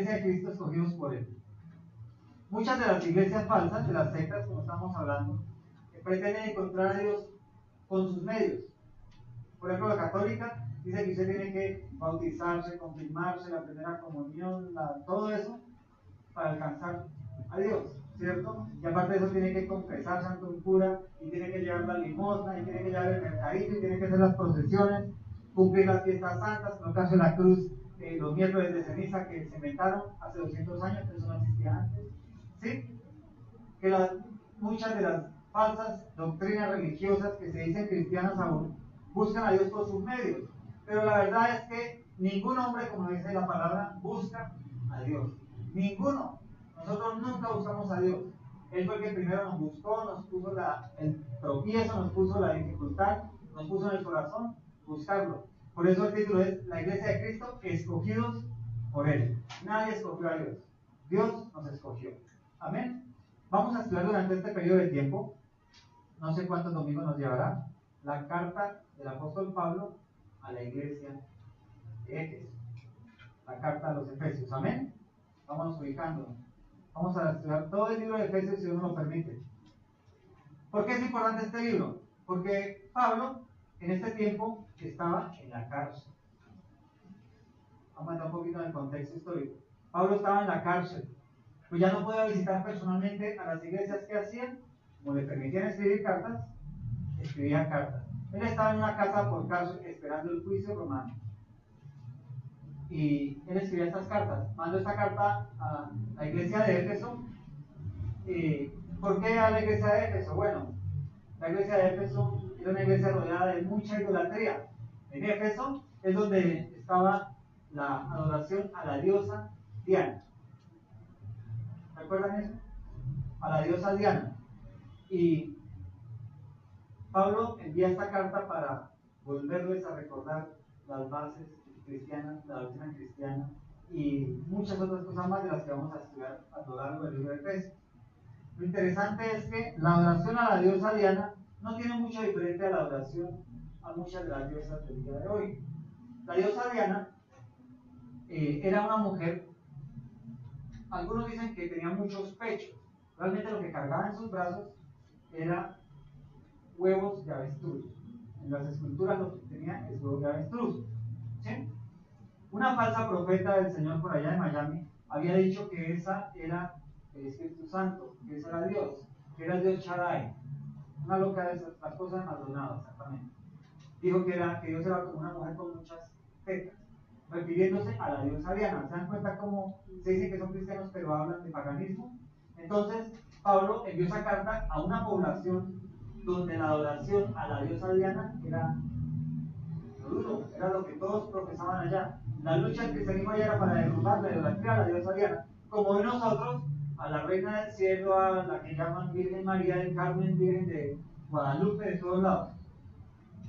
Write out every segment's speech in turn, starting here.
iglesia de Cristo escogidos por Él. Muchas de las iglesias falsas, de las sectas, como estamos hablando, pretenden encontrar a Dios con sus medios. Por ejemplo, la católica dice que usted tiene que bautizarse, confirmarse, la primera comunión, todo eso, para alcanzar a Dios, ¿cierto? Y aparte de eso tiene que confesarse ante un cura, y tiene que llevar la limosna, y tiene que llevar el mercadito, y tiene que hacer las procesiones, cumplir las fiestas santas, colocarse la cruz, los miércoles de ceniza que se inventaron hace 200 años, eso no existía antes, ¿sí? Que muchas de las falsas doctrinas religiosas que se dicen cristianas aún, buscan a Dios por sus medios, pero la verdad es que ningún hombre, como dice la palabra, busca a Dios. Ninguno. Nosotros nunca buscamos a Dios. Él fue el que primero nos buscó, nos puso el tropiezo, nos puso la dificultad, nos puso en el corazón buscarlo. Por eso el título es La Iglesia de Cristo, escogidos por Él. Nadie escogió a Dios. Dios nos escogió. Amén. Vamos a estudiar durante este periodo de tiempo, no sé cuántos domingos nos llevará, la carta del apóstol Pablo a la iglesia de Éfeso. La carta a los Efesios. Amén. Vamos ubicándonos. Vamos a estudiar todo el libro de Efesios si Dios nos lo permite. ¿Por qué es importante este libro? Porque Pablo en este tiempo estaba en la cárcel. Vamos a entrar un poquito en el contexto histórico. Pablo estaba en la cárcel, pues ya no podía visitar personalmente a las iglesias. que hacían, como le permitían escribir cartas, escribían cartas. Él estaba en una casa por cárcel esperando el juicio romano. Y él escribía estas cartas. Mandó esta carta a la iglesia de Éfeso. ¿Por qué a la iglesia de Éfeso? Bueno, la iglesia de Éfeso era una iglesia rodeada de mucha idolatría. En Éfeso es donde estaba la adoración a la diosa Diana. ¿Recuerdan eso? A la diosa Diana. Y Pablo envía esta carta para volverles a recordar las bases cristianas, la doctrina cristiana y muchas otras cosas más de las que vamos a estudiar a lo largo del libro de Efesios. Lo interesante es que la adoración a la diosa Diana no tiene mucho diferente a la adoración a muchas de las diosas del día de hoy. La diosa Diana era una mujer, algunos dicen que tenía muchos pechos, realmente lo que cargaba en sus brazos era huevos de avestruz. En las esculturas lo que tenía es huevos de avestruz. ¿Sí? Una falsa profeta del Señor por allá de Miami había dicho que esa era el Espíritu Santo, que ese era Dios, que era el Dios Shaddai. Una loca de esas, las cosas de Maldonado, exactamente. Dijo que Dios era como una mujer con muchas tetas, refiriéndose a la diosa Diana. ¿Se dan cuenta cómo se dice que son cristianos pero hablan de paganismo? Entonces, Pablo envió esa carta a una población donde la adoración a la diosa Diana era lo duro, era lo que todos profesaban allá. La lucha del cristianismo allá era para derrumbar la idolatría a la diosa Diana, como hoy nosotros a la reina del cielo, a la que llaman Virgen María del Carmen, Virgen de Guadalupe, de todos lados.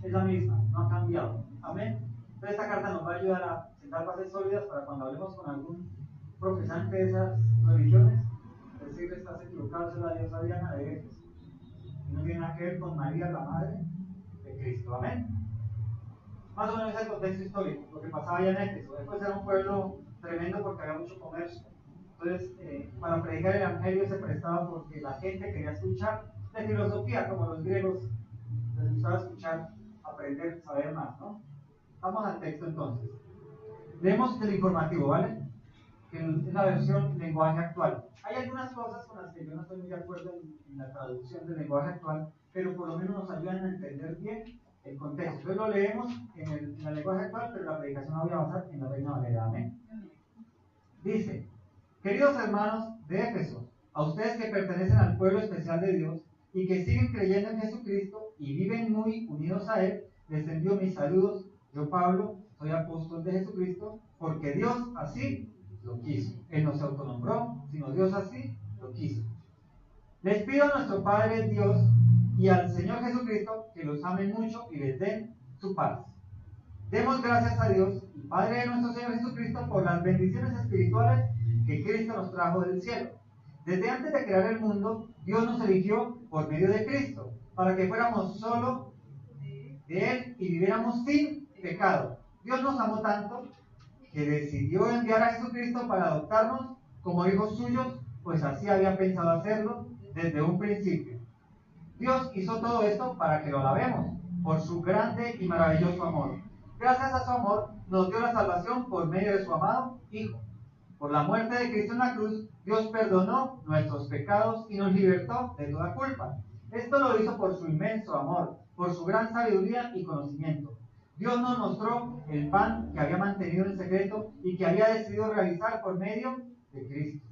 Es la misma, no ha cambiado. Amén. Entonces esta carta nos va a ayudar a sentar bases sólidas para cuando hablemos con algún profesante de esas religiones, decirle estás equivocado, es la diosa Diana de Éfeso. Y no tiene nada que ver con María, la madre de Cristo. Amén. Más o menos es el contexto histórico, lo que pasaba allá en Éfeso. Después era un pueblo tremendo porque había mucho comercio. Entonces, para predicar el evangelio se prestaba porque la gente quería escuchar de filosofía, como los griegos les gustaba escuchar, aprender, saber más, ¿no? Vamos al texto entonces. Leemos el informativo, ¿vale? Que es la versión lenguaje actual. Hay algunas cosas con las que yo no estoy muy de acuerdo en la traducción del lenguaje actual, pero por lo menos nos ayudan a entender bien el contexto. Entonces lo leemos en el lenguaje actual, pero la predicación la voy a basar en la Reina Valera. Amén. Dice: queridos hermanos de Éfeso, a ustedes que pertenecen al pueblo especial de Dios y que siguen creyendo en Jesucristo y viven muy unidos a Él, les envío mis saludos. Yo, Pablo, soy apóstol de Jesucristo, porque Dios así lo quiso. Él no se autonombró, sino Dios así lo quiso. Les pido a nuestro Padre Dios y al Señor Jesucristo que los amen mucho y les den su paz. Demos gracias a Dios, el Padre de nuestro Señor Jesucristo, por las bendiciones espirituales que Cristo nos trajo del cielo. Desde antes de crear el mundo, Dios nos eligió por medio de Cristo, para que fuéramos solo de Él y viviéramos sin pecado. Dios nos amó tanto que decidió enviar a Jesucristo para adoptarnos como hijos suyos, pues así había pensado hacerlo desde un principio. Dios hizo todo esto para que lo alabemos por su grande y maravilloso amor. Gracias a su amor nos dio la salvación por medio de su amado Hijo. Por la muerte de Cristo en la cruz, Dios perdonó nuestros pecados y nos libertó de toda culpa. Esto lo hizo por su inmenso amor, por su gran sabiduría y conocimiento. Dios nos mostró el plan que había mantenido en secreto y que había decidido realizar por medio de Cristo.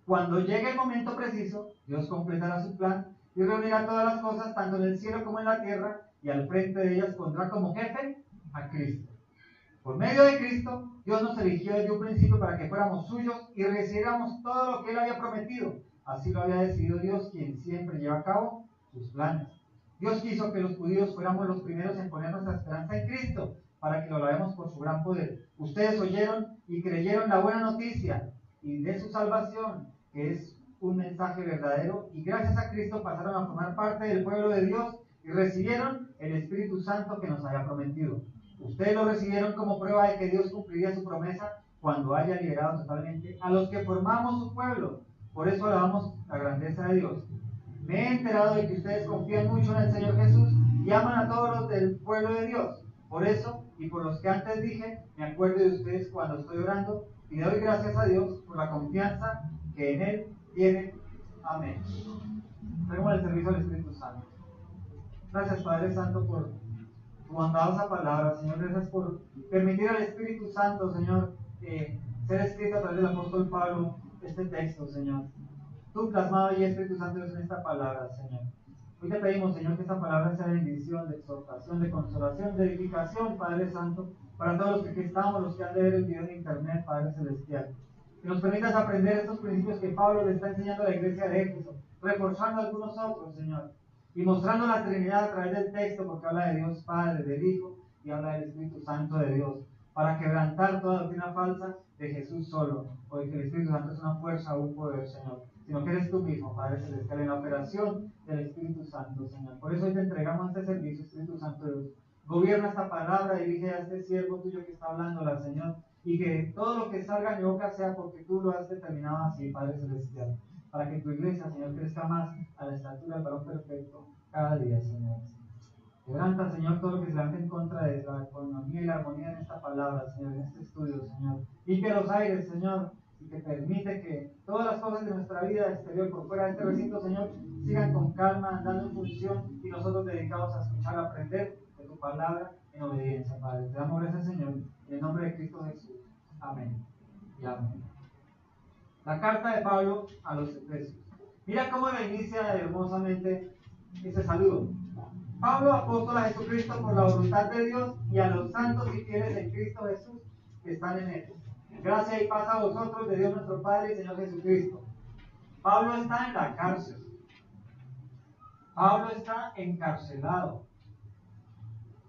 Cuando llegue el momento preciso, Dios completará su plan y reunirá todas las cosas, tanto en el cielo como en la tierra, y al frente de ellas pondrá como jefe a Cristo. Por medio de Cristo, Dios nos eligió desde un principio para que fuéramos suyos y recibiéramos todo lo que Él había prometido. Así lo había decidido Dios, quien siempre lleva a cabo sus planes. Dios quiso que los judíos fuéramos los primeros en poner nuestra esperanza en Cristo, para que lo alabemos por su gran poder. Ustedes oyeron y creyeron la buena noticia y de su salvación, que es un mensaje verdadero, y gracias a Cristo pasaron a formar parte del pueblo de Dios y recibieron el Espíritu Santo que nos había prometido. Ustedes lo recibieron como prueba de que Dios cumpliría su promesa cuando haya liberado totalmente a los que formamos su pueblo. Por eso alabamos la grandeza de Dios. Me he enterado de que ustedes confían mucho en el Señor Jesús y aman a todos los del pueblo de Dios. Por eso, y por los que antes dije, me acuerdo de ustedes cuando estoy orando y le doy gracias a Dios por la confianza que en Él tienen. Amén. Tenemos el servicio del Espíritu Santo. Gracias, Padre Santo, por tu bondadosa palabra, Señor. Gracias por permitir al Espíritu Santo, Señor, ser escrito a través del apóstol Pablo este texto, Señor. Tú plasmado y Espíritu Santo en esta palabra, Señor. Hoy te pedimos, Señor, que esta palabra sea de bendición, de exhortación, de consolación, de edificación, Padre Santo, para todos los que aquí estamos, los que han de ver el video en internet, Padre Celestial. Que nos permitas aprender estos principios que Pablo le está enseñando a la iglesia de Éfeso, reforzando algunos otros, Señor, y mostrando la Trinidad a través del texto, porque habla de Dios Padre, del Hijo, y habla del Espíritu Santo de Dios, para quebrantar toda doctrina falsa de Jesús solo, o de que el Espíritu Santo es una fuerza o un poder, Señor, sino que eres tú mismo, Padre Celestial, en la operación del Espíritu Santo, Señor. Por eso hoy te entregamos este servicio, Espíritu Santo de Dios. Gobierna esta palabra, dirige a este siervo tuyo que está hablándola, Señor, y que todo lo que salga de mi boca sea porque tú lo has determinado así, Padre Celestial, para que tu iglesia, Señor, crezca más a la estatura del varón perfecto cada día, Señor. Quebranta, Señor, todo lo que se levanta en contra de la economía y la armonía en esta palabra, Señor, en este estudio, Señor. Limpia los aires, Señor, y que permite que todas las cosas de nuestra vida exterior por fuera de este recinto, Señor, sigan con calma, andando en función, y nosotros dedicados a escuchar, a aprender de tu palabra en obediencia, Padre. Te damos gracias, Señor, en el nombre de Cristo Jesús. Amén. Y amén. La carta de Pablo a los Efesios. Mira cómo le inicia hermosamente ese saludo. Pablo, apóstol a Jesucristo por la voluntad de Dios, y a los santos y fieles en Cristo Jesús que están en Él. Gracia y paz a vosotros de Dios nuestro Padre y Señor Jesucristo. Pablo está en la cárcel. Pablo está encarcelado.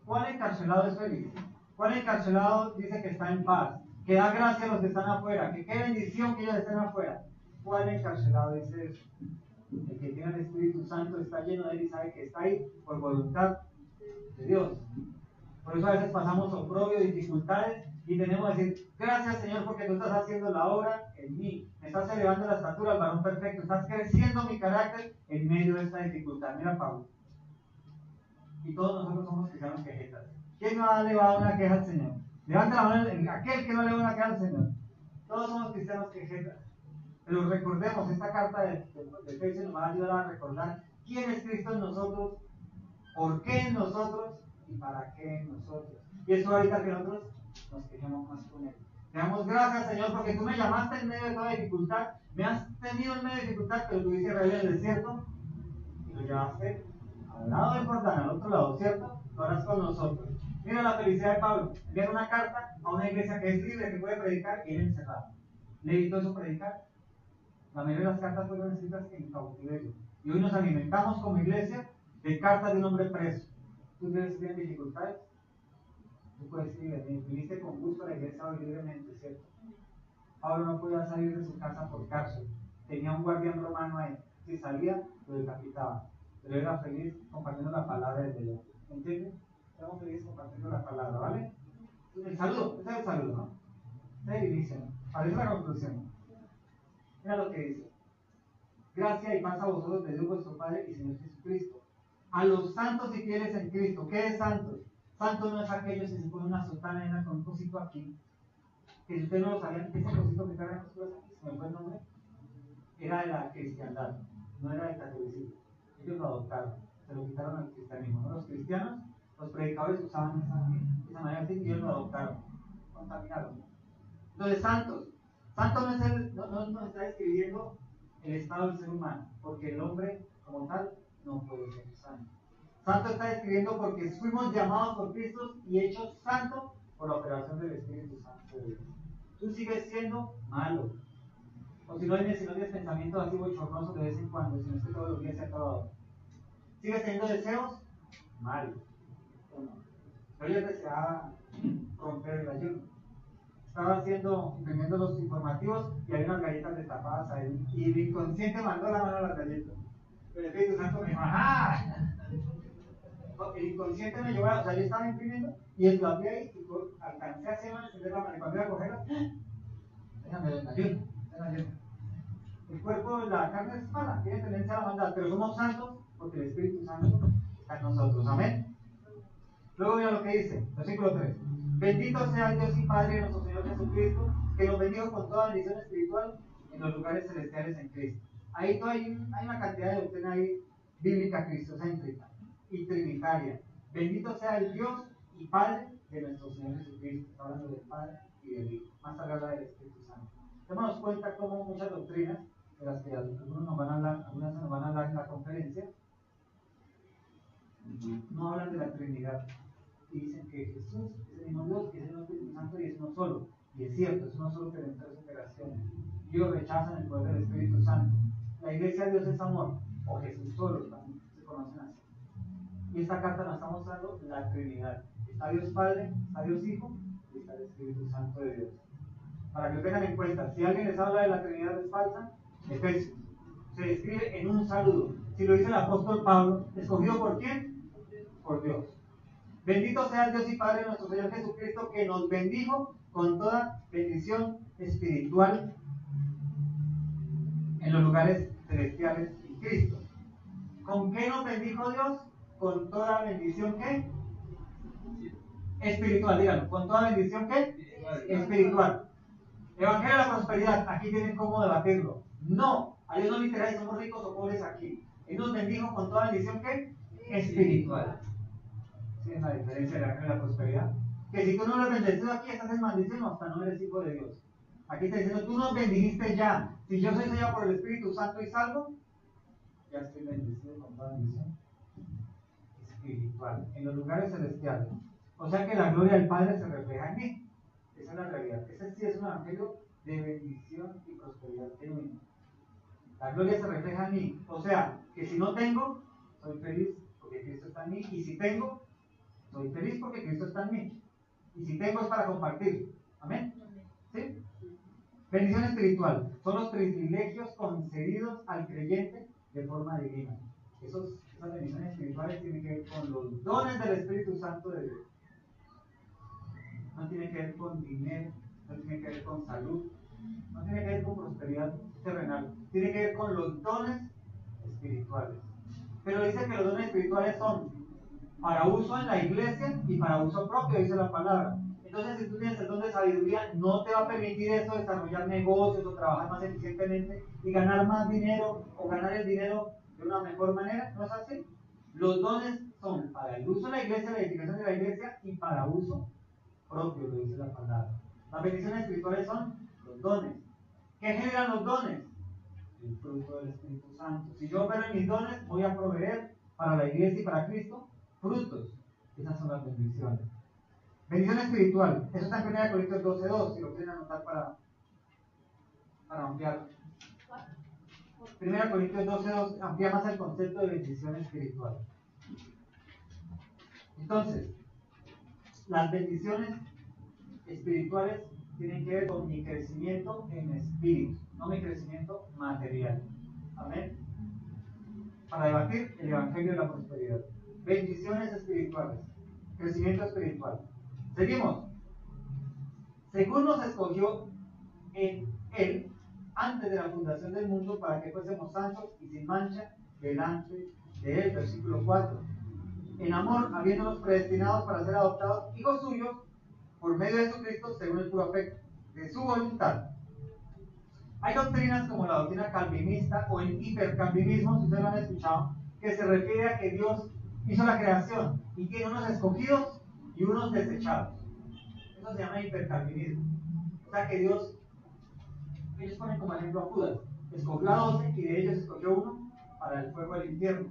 ¿Cuál encarcelado es feliz? ¿Cuál encarcelado dice que está en paz? Que da gracia a los que están afuera. Que qué bendición que ellos estén afuera. ¿Cuál encarcelado dice eso? El que tiene el Espíritu Santo está lleno de él y sabe que está ahí por voluntad de Dios. Por eso a veces pasamos oprobio, dificultades, y tenemos que decir, gracias Señor porque tú estás haciendo la obra en mí. Me estás elevando la estatura al varón perfecto. Estás creciendo mi carácter en medio de esta dificultad. Mira Pablo. Y todos nosotros somos cristianos quejetas. ¿Quién no ha elevado una queja al Señor? Levanta la mano aquel que no eleva una queja al Señor. Todos somos cristianos quejetas. Pero recordemos, esta carta de Efesios nos va a ayudar a recordar quién es Cristo en nosotros, por qué en nosotros y para qué en nosotros. Y eso ahorita que nosotros nos quejemos más con Él. Te damos gracias, Señor, porque tú me llamaste en medio de toda dificultad, me has tenido en medio de dificultad, pero tú hiciste Israel en el desierto y lo llevaste al lado del Jordán, al otro lado, ¿cierto? Lo harás con nosotros. Mira la felicidad de Pablo, enviar una carta a una iglesia que es libre, que puede predicar y él encerrado. ¿Le evitó eso predicar? La mayoría de las cartas fueron escritas en cautiverio. Y hoy nos alimentamos como iglesia de cartas de un hombre preso. ¿Tú tienes que tener dificultades? Tú puedes escribir, viniste con gusto a la iglesia hoy libremente, ¿cierto? Pablo no podía salir de su casa por cárcel. Tenía un guardián romano ahí. Si salía, lo decapitaba. Pero era feliz compartiendo la palabra desde allá. ¿Entiendes? Estamos felices compartiendo la palabra, ¿vale? El saludo, ese es el saludo, ¿no? Se divisen. Parece la conclusión. Mira lo que dice. Gracia y paz a vosotros de Dios vuestro Padre y Señor Jesucristo. A los santos y fieles en Cristo. ¿Qué es santos? Santos no es aquellos que se ponen una sotana con un cosito aquí. Que si ustedes no lo sabían, ese cosito que cargan los cosas aquí, se me fue el nombre, era de la cristiandad, no era del catolicismo. Ellos lo adoptaron, se lo quitaron al cristianismo. ¿No? Los cristianos, los predicadores usaban esa manera de decir y ellos lo adoptaron, contaminaron. Entonces, santos. Santo no está describiendo el estado del ser humano, porque el hombre como tal no puede ser santo. Santo está describiendo porque fuimos llamados por Cristo y hechos santos por la operación del Espíritu Santo de Dios. Tú sigues siendo malo. O si no tienes pensamientos así bochornosos de vez en cuando, si no es que todos los días se ha acabado. Sigues teniendo deseos malos. Pero yo empecé a romper el ayuno. Estaba imprimiendo los informativos y había unas galletas destapadas ahí. Y el inconsciente mandó la mano a las galletas. El Espíritu Santo me dijo, ¡ajá! El inconsciente me llevó, o sea, yo estaba imprimiendo y el la vi ahí y alcancé a encender la mano. Y cuando iba a cogerla, déjame ver, ayuno. El cuerpo, la carne es mala, tiene tendencia a la maldad, pero somos santos porque el Espíritu Santo está en nosotros. Amén. Luego mira lo que dice, versículo 3. Bendito sea el Dios y Padre de nuestro Señor Jesucristo, que nos bendijo con toda bendición espiritual en los lugares celestiales en Cristo. Ahí hay una cantidad de doctrina ahí bíblica cristocéntrica y trinitaria. Bendito sea el Dios y Padre de nuestro Señor Jesucristo. Está hablando del Padre y del Hijo. Más tarde habla del Espíritu Santo. Démonos cuenta cómo muchas doctrinas, de las que algunas nos van a hablar en la conferencia, no hablan de la Trinidad. Y dicen que Jesús es el mismo Dios, que es el mismo Espíritu Santo y es uno solo. Y es cierto, es uno solo, pero en tres operaciones. Ellos rechazan el poder del Espíritu Santo. La iglesia de Dios es amor, o Jesús solo, también se conocen así. Y esta carta nos está mostrando la Trinidad. Está Dios Padre, está Dios Hijo y está el Espíritu Santo de Dios. Para que lo tengan en cuenta, si alguien les habla de la Trinidad es falsa, Efesios. Se describe en un saludo. Si lo dice el apóstol Pablo, ¿escogido por quién? Por Dios. Bendito sea el Dios y Padre de nuestro Señor Jesucristo, que nos bendijo con toda bendición espiritual en los lugares celestiales en Cristo. ¿Con qué nos bendijo Dios? Con toda bendición, ¿qué? Espiritual, díganlo. ¿Con toda bendición, qué? Espiritual. Evangelio de la prosperidad, aquí tienen cómo debatirlo. No, a Dios no le interesa si somos ricos o pobres aquí. Él nos bendijo con toda bendición, ¿qué? Espiritual. ¿Sí es la diferencia del Evangelio de la prosperidad? Que si tú no eres bendecido aquí, estás en maldición, hasta no eres hijo de Dios. Aquí está diciendo, tú nos bendijiste ya. Si yo soy sellado por el Espíritu Santo y salvo, ya estoy bendecido con toda bendición espiritual, en los lugares celestiales. O sea que la gloria del Padre se refleja en mí. Esa es la realidad. Ese sí es un evangelio de bendición y prosperidad genuina. La gloria se refleja en mí. O sea, que si no tengo, soy feliz porque Cristo está en mí. Y si tengo, soy feliz porque Cristo está en mí. Y si tengo es para compartir. ¿Amén? ¿Sí? Bendición espiritual. Son los privilegios concedidos al creyente de forma divina. Esas bendiciones espirituales tienen que ver con los dones del Espíritu Santo de Dios. No tiene que ver con dinero, no tiene que ver con salud, no tiene que ver con prosperidad terrenal, tiene que ver con los dones espirituales. Pero dice que los dones espirituales son para uso en la iglesia y para uso propio, dice la palabra. Entonces, si tú tienes el don de sabiduría, no te va a permitir eso desarrollar negocios o trabajar más eficientemente y ganar más dinero o ganar el dinero de una mejor manera. ¿No es así? Los dones son para el uso en la iglesia, la edificación de la iglesia y para uso propio, lo dice la palabra. Las bendiciones espirituales son los dones. ¿Qué generan los dones? El fruto del Espíritu Santo. Si yo opero en mis dones, voy a proveer para la iglesia y para Cristo frutos. Esas son las bendiciones. Bendición espiritual. Eso está en 1 Corintios 12:2, si lo quieren anotar para ampliar. 1 Corintios 12:2 amplía más el concepto de bendición espiritual. Entonces, las bendiciones espirituales tienen que ver con mi crecimiento en espíritu, no mi crecimiento material. Amén. Para debatir el Evangelio de la prosperidad. Bendiciones espirituales, crecimiento espiritual. Seguimos. según nos escogió en Él, antes de la fundación del mundo, para que fuésemos santos y sin mancha delante de Él. Versículo 4. En amor, habiéndonos predestinados para ser adoptados hijos suyos, por medio de Jesucristo, según el puro afecto de su voluntad. Hay doctrinas como la doctrina calvinista o el hipercalvinismo, si ustedes lo han escuchado, que se refiere a que Dios hizo la creación y tiene unos escogidos y unos desechados. Eso se llama hipercalvinismo. O sea que Dios, ellos ponen como ejemplo a Judas, escogió a 12 y de ellos escogió uno para el fuego del infierno.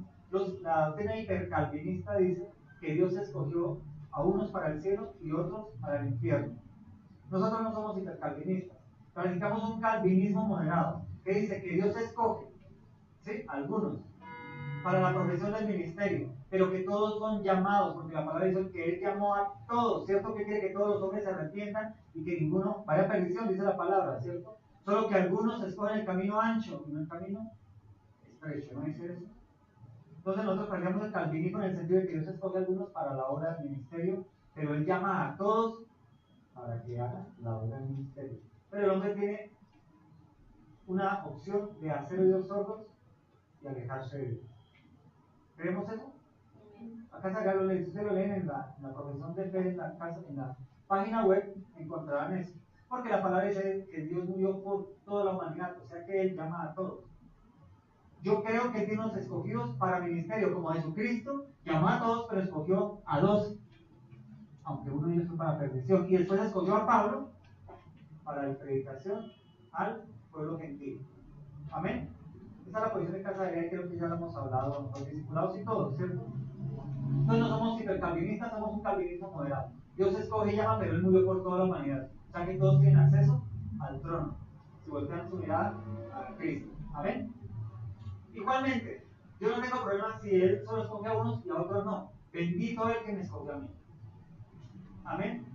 La doctrina hipercalvinista dice que Dios escogió a unos para el cielo y otros para el infierno. Nosotros no somos hipercalvinistas, practicamos un calvinismo moderado, que dice que Dios escoge, ¿sí?, algunos, para la profesión del ministerio, pero que todos son llamados, porque la palabra dice que Él llamó a todos, ¿cierto? Que quiere que todos los hombres se arrepientan y que ninguno vaya a perdición, dice la palabra, ¿cierto? Solo que algunos escogen el camino ancho y no el camino estrecho, ¿no dice eso? Entonces nosotros practicamos el calvinismo en el sentido de que Dios escoge a algunos para la obra del ministerio, pero Él llama a todos para que hagan la obra del ministerio. Pero el hombre tiene una opción de hacer oídos sordos y alejarse de Dios. ¿Creemos eso? Acá se lo leen, si ustedes lo leen en la profesión de fe, en la página web, encontrarán eso. Porque la palabra dice que Dios murió por toda la humanidad, o sea que Él llama a todos. Yo creo que tiene unos escogidos para ministerio, como Jesucristo, llamó a todos, pero escogió a 12, aunque uno de ellos fue para perdición. Y después escogió a Pablo para la predicación al pueblo gentil. Amén. Esa es la posición de Casa de Vida, creo que ya lo hemos hablado, los discipulados y todos, ¿cierto? Entonces no somos hipercalvinistas, somos un calvinismo moderado. Dios escoge y llama, pero Él murió por toda la humanidad. O sea que todos tienen acceso al trono, si voltean su mirada a Cristo. Amén. Igualmente, yo no tengo problema si Él solo escoge a unos y a otros no. Bendito el que me escogió a mí. Amén.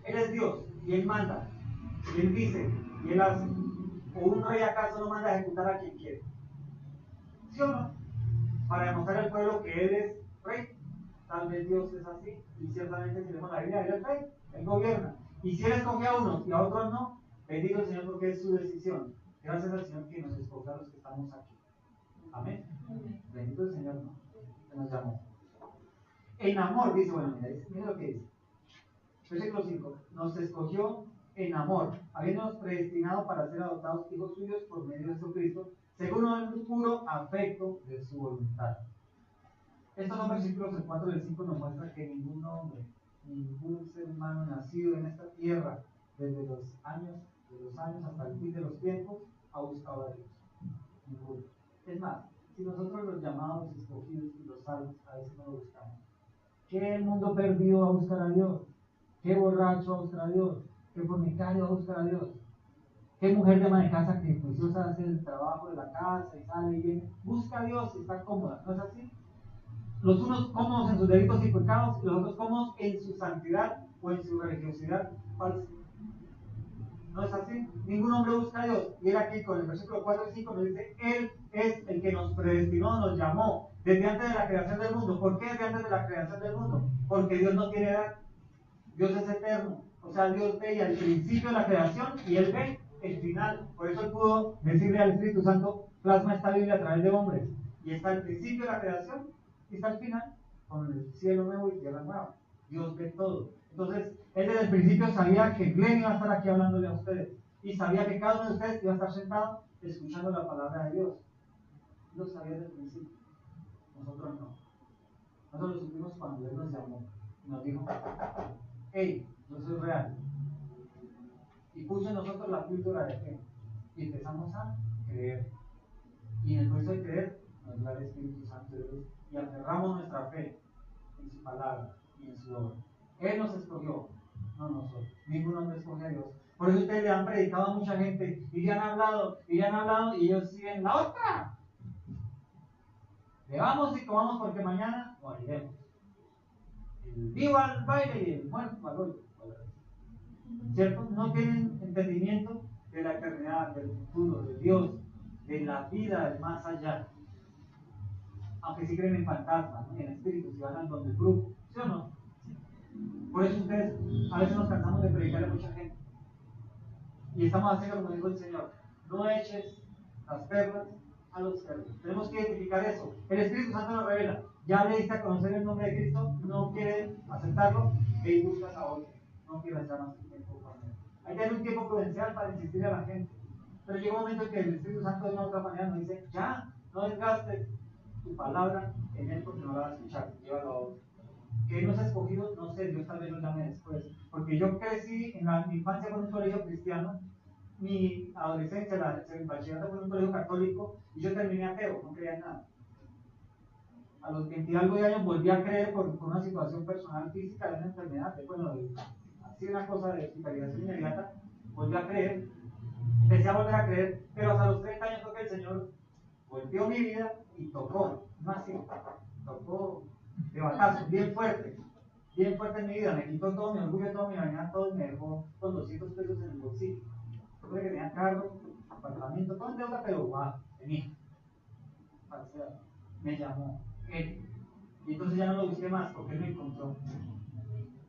Él es Dios y Él manda, y Él dice, y Él hace. ¿O un rey acaso no manda a ejecutar a quien quiere? ¿Sí o no? Para demostrar al pueblo que Él es rey. Tal vez Dios es así, y ciertamente si leemos la Biblia, Él es rey, Él gobierna. Y si Él escoge a unos y a otros no, bendito el Señor porque es su decisión. Gracias al Señor que nos escoge a los que estamos aquí. Amén. Bendito el Señor, ¿no? Que nos llamó. En amor, dice, bueno, mira lo que dice. Versículo 5. Nos escogió en amor, habiéndonos predestinado para ser adoptados hijos suyos por medio de Jesucristo, según el puro afecto de su voluntad. Estos dos versículos, el 4 y el 5, nos muestran que ningún hombre, ningún ser humano nacido en esta tierra, desde los años hasta el fin de los tiempos, ha buscado a Dios. Ninguno. Es más, si nosotros los llamados, escogidos y los salvos, a veces no lo buscamos. ¿Qué mundo perdido va a buscar a Dios? ¿Qué borracho va a buscar a Dios? ¿Qué fornicario va a buscar a Dios? ¿Qué mujer de ama de casa que juiciosa hace el trabajo de la casa y sale y viene? Busca a Dios y está cómoda, ¿no es así? Los unos cómodos en sus delitos y pecados y los otros cómodos en su santidad o en su religiosidad falsa. ¿No es así? Ningún hombre busca a Dios. Y él aquí con el versículo 4 y 5 nos dice, Él es el que nos predestinó, nos llamó desde antes de la creación del mundo. ¿Por qué desde antes de la creación del mundo? Porque Dios no tiene edad. Dios es eterno. O sea, Dios veía el principio de la creación y Él ve el final. Por eso Él pudo decirle al Espíritu Santo, plasma esta Biblia a través de hombres. Y está el principio de la creación y está el final, con el cielo nuevo y tierra nueva. Dios ve todo. Entonces, Él desde el principio sabía que Glenn iba a estar aquí hablándole a ustedes. Y sabía que cada uno de ustedes iba a estar sentado escuchando la palabra de Dios. Lo sabía desde el principio. Nosotros no. Nosotros lo supimos cuando Él nos llamó. Y nos dijo, hey, yo soy real. Y puso en nosotros la cultura de fe. Y empezamos a creer. Y en el proceso de creer, nos da el Espíritu Santo de Dios. Y aferramos nuestra fe en su palabra y en su obra. Él nos escogió, no nosotros. Ningún hombre escoge a Dios. Por eso ustedes le han predicado a mucha gente y le han hablado y ellos siguen la otra. Bebamos y comamos porque mañana moriremos. El vivo al baile y el muerto al hoyo. ¿Cierto? No tienen entendimiento de la eternidad, del futuro, de Dios, de la vida del más allá. Aunque sí creen en fantasmas, ¿no? Y en espíritus, y van al donde el grupo, ¿sí o no? Por eso ustedes a veces nos cansamos de predicarle a mucha gente. Y estamos haciendo como dijo el Señor, no eches las perlas a los cerdos. Tenemos que identificar eso. El Espíritu Santo nos revela, ya le diste a conocer el nombre de Cristo, no quiere aceptarlo, ve y buscas a otro. No quieres estar más tiempo con él. Hay que tener un tiempo prudencial para insistir a la gente. Pero llega un momento en que el Espíritu Santo de una u otra manera nos dice, ya, no desgastes tu palabra en él porque no la vas a escuchar, llévalo a otro. Que él nos ha escogido, no sé, Dios tal vez lo llame después. Porque yo crecí en mi infancia con un colegio cristiano, mi adolescencia, el bachillerato fue en un colegio católico y yo terminé ateo, no creía en nada. A los 20 y algo de años volví a creer por una situación personal física de una enfermedad, así una cosa de hospitalización inmediata, volví a creer, empecé a volver a creer, pero hasta los 30 años fue que el Señor volvió mi vida y tocó, no así, tocó de batazo, bien fuerte en mi vida, me quitó todo mi orgullo, toda mi vanidad, todo y me dejó con 200 pesos en el bolsillo. Yo que tenía carro, apartamento, todo en deuda, pero wow, tenía. Me llamó él. Y entonces ya no lo busqué más porque él me encontró.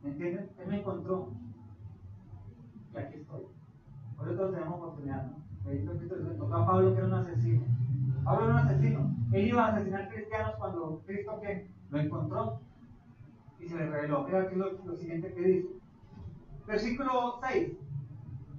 ¿Me entienden? Él me encontró. Y aquí estoy. Por eso todos tenemos oportunidad, ¿no? Le tocó a Pablo, que era un asesino. Pablo era un asesino. Él iba a asesinar cristianos cuando Cristo que lo encontró y se le reveló. Mira aquí lo siguiente que dice. Versículo 6.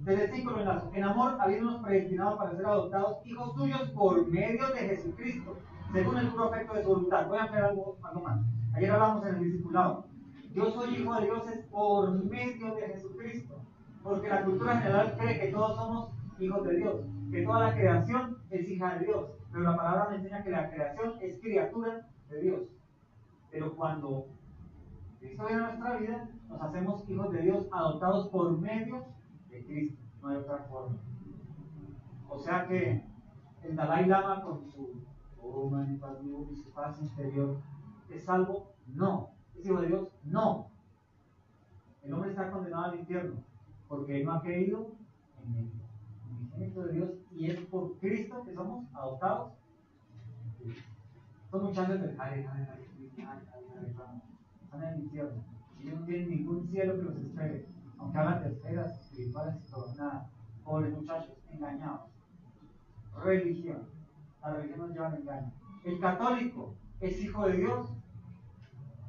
Desde el 5 lo enlazo. En amor, habiéndonos predestinados para ser adoptados hijos suyos por medio de Jesucristo, según el puro afecto de su voluntad. Voy a hacer algo más. Ayer hablamos en el discipulado. Yo soy hijo de Dios es por medio de Jesucristo. Porque la cultura general cree que todos somos hijos de Dios, que toda la creación es hija de Dios. Pero la palabra me enseña que la creación es criatura de Dios. Pero cuando Cristo viene a nuestra vida, nos hacemos hijos de Dios adoptados por medio de Cristo, no hay otra forma. O sea que el Dalai Lama con su y su paz interior, ¿es salvo? No. ¿Es hijo de Dios? No. El hombre está condenado al infierno porque él no ha creído en el unigénito de Dios y es por Cristo que somos adoptados. Estos muchachos del están en el infierno. Ellos no tienen ningún cielo que los espere, aunque hablan de esferas espirituales y todo, nada. Pobres muchachos, engañados. Religión. La religión nos lleva al engaño. El católico es hijo de Dios.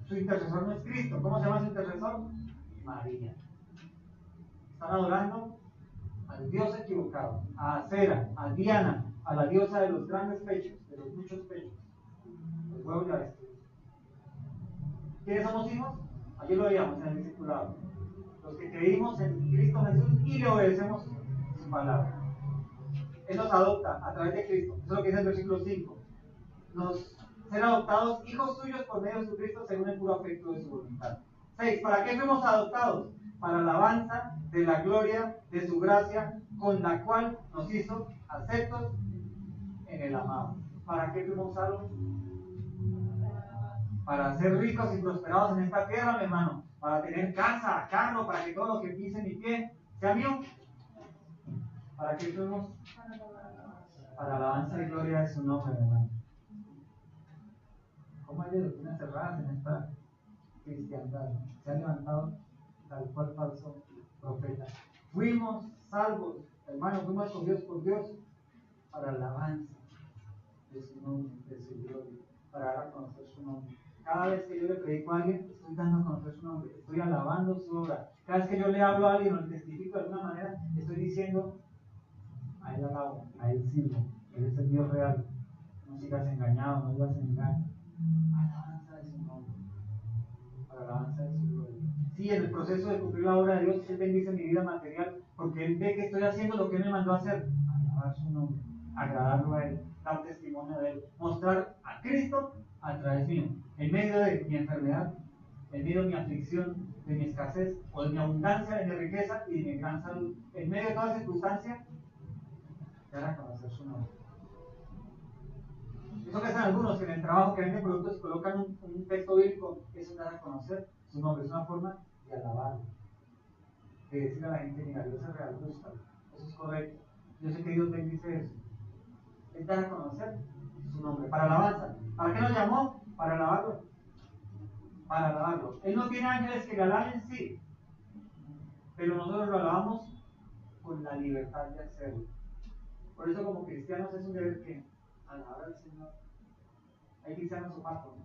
Su intercesor no es Cristo. ¿Cómo se llama su intercesor? María. Están adorando al Dios equivocado, a Acera, a Diana, a la diosa de los grandes pechos, de los muchos pechos, los huevos de avestruz. ¿Quiénes somos hijos? Ayer lo veíamos en el discipulado. Los que creímos en Cristo Jesús y le obedecemos su palabra. Él nos adopta a través de Cristo. Eso es lo que dice el versículo 5. Ser adoptados hijos suyos por medio de Jesucristo según el puro afecto de su voluntad. 6. ¿Para qué fuimos adoptados? Para alabanza de la gloria de su gracia, con la cual nos hizo aceptos en el amado. ¿Para qué fuimos salvos? Para ser ricos y prosperados en esta tierra, mi hermano. Para tener casa, carro, para que todo lo que pise mi pie sea mío. ¿Para qué fuimos? Para alabanza y gloria de su nombre, mi hermano. ¿Cómo hay de doctrinas cerradas en esta cristiandad? Se han levantado tal cual falso profeta. Fuimos salvos, hermanos, fuimos escogidos por Dios para alabanza de su nombre, de su gloria, para dar a conocer su nombre. Cada vez que yo le predico a alguien, estoy dando a conocer su nombre, estoy alabando su obra. Cada vez que yo le hablo a alguien o le testifico de alguna manera, estoy diciendo, a él alabo, a él sirvo, él es el Dios real. No sigas engañado, no vivas en engaño. Alabanza de su nombre, para alabanza de su gloria. Sí, en el proceso de cumplir la obra de Dios, Él bendice mi vida material, porque Él ve que estoy haciendo lo que Él me mandó a hacer, alabar su nombre, agradarlo a Él, dar testimonio de Él, mostrar a Cristo a través mío, en medio de mi enfermedad, en medio de mi aflicción, de mi escasez, o de mi abundancia, de mi riqueza y de mi gran salud, en medio de toda circunstancia, dar a conocer su nombre. Eso que hacen algunos que en el trabajo que venden productos colocan un texto bíblico, eso dar a conocer su nombre, es una forma de alabarlo, de decirle a la gente, mira, Dios es real, búscalo, eso es correcto. Yo sé que Dios bendice eso. Es dar a conocer su nombre, para alabanza. ¿Para qué nos llamó? Para alabarlo. Para alabarlo. Él no tiene ángeles que le alaben, sí, pero nosotros lo alabamos con la libertad de hacerlo. Por eso como cristianos es un deber que alabar al Señor. Hay cristianos opacos, ¿no?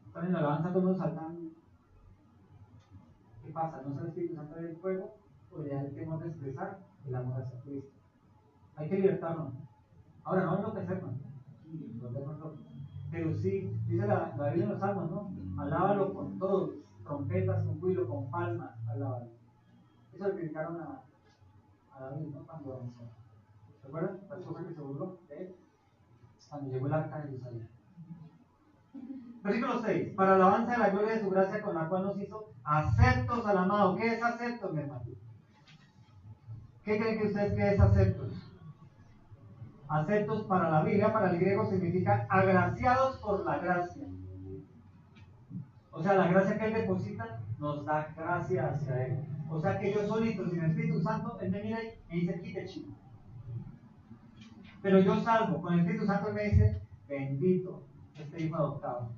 Están en la alabanza todos saltando. ¿Qué pasa? ¿No es el Espíritu Santo del fuego? ¿O le da el temor de expresar el amor hacia Cristo? Hay que libertarnos. Ahora, no enloquecernos, pero sí, dice la Biblia en los Salmos, ¿no? Alábalo con todos, trompetas, con júbilo, con palmas, alábalo. Eso le criticaron a David, ¿no? Cuando avanzó. ¿Se acuerdan? La esposa que se burló de él cuando llegó el arca de Jerusalén. Versículo 6. Para alabanza de la gloria de su gracia con la cual nos hizo aceptos al amado. ¿Qué es aceptos, mi hermano? ¿Qué creen que ustedes que es aceptos? Aceptos para la Biblia, para el griego, significa agraciados por la gracia. O sea, la gracia que Él deposita nos da gracia hacia Él. O sea que yo solito, sin el Espíritu Santo, Él me mira y me dice, quite chico. Pero yo salvo, con el Espíritu Santo Él me dice, bendito este hijo adoptado,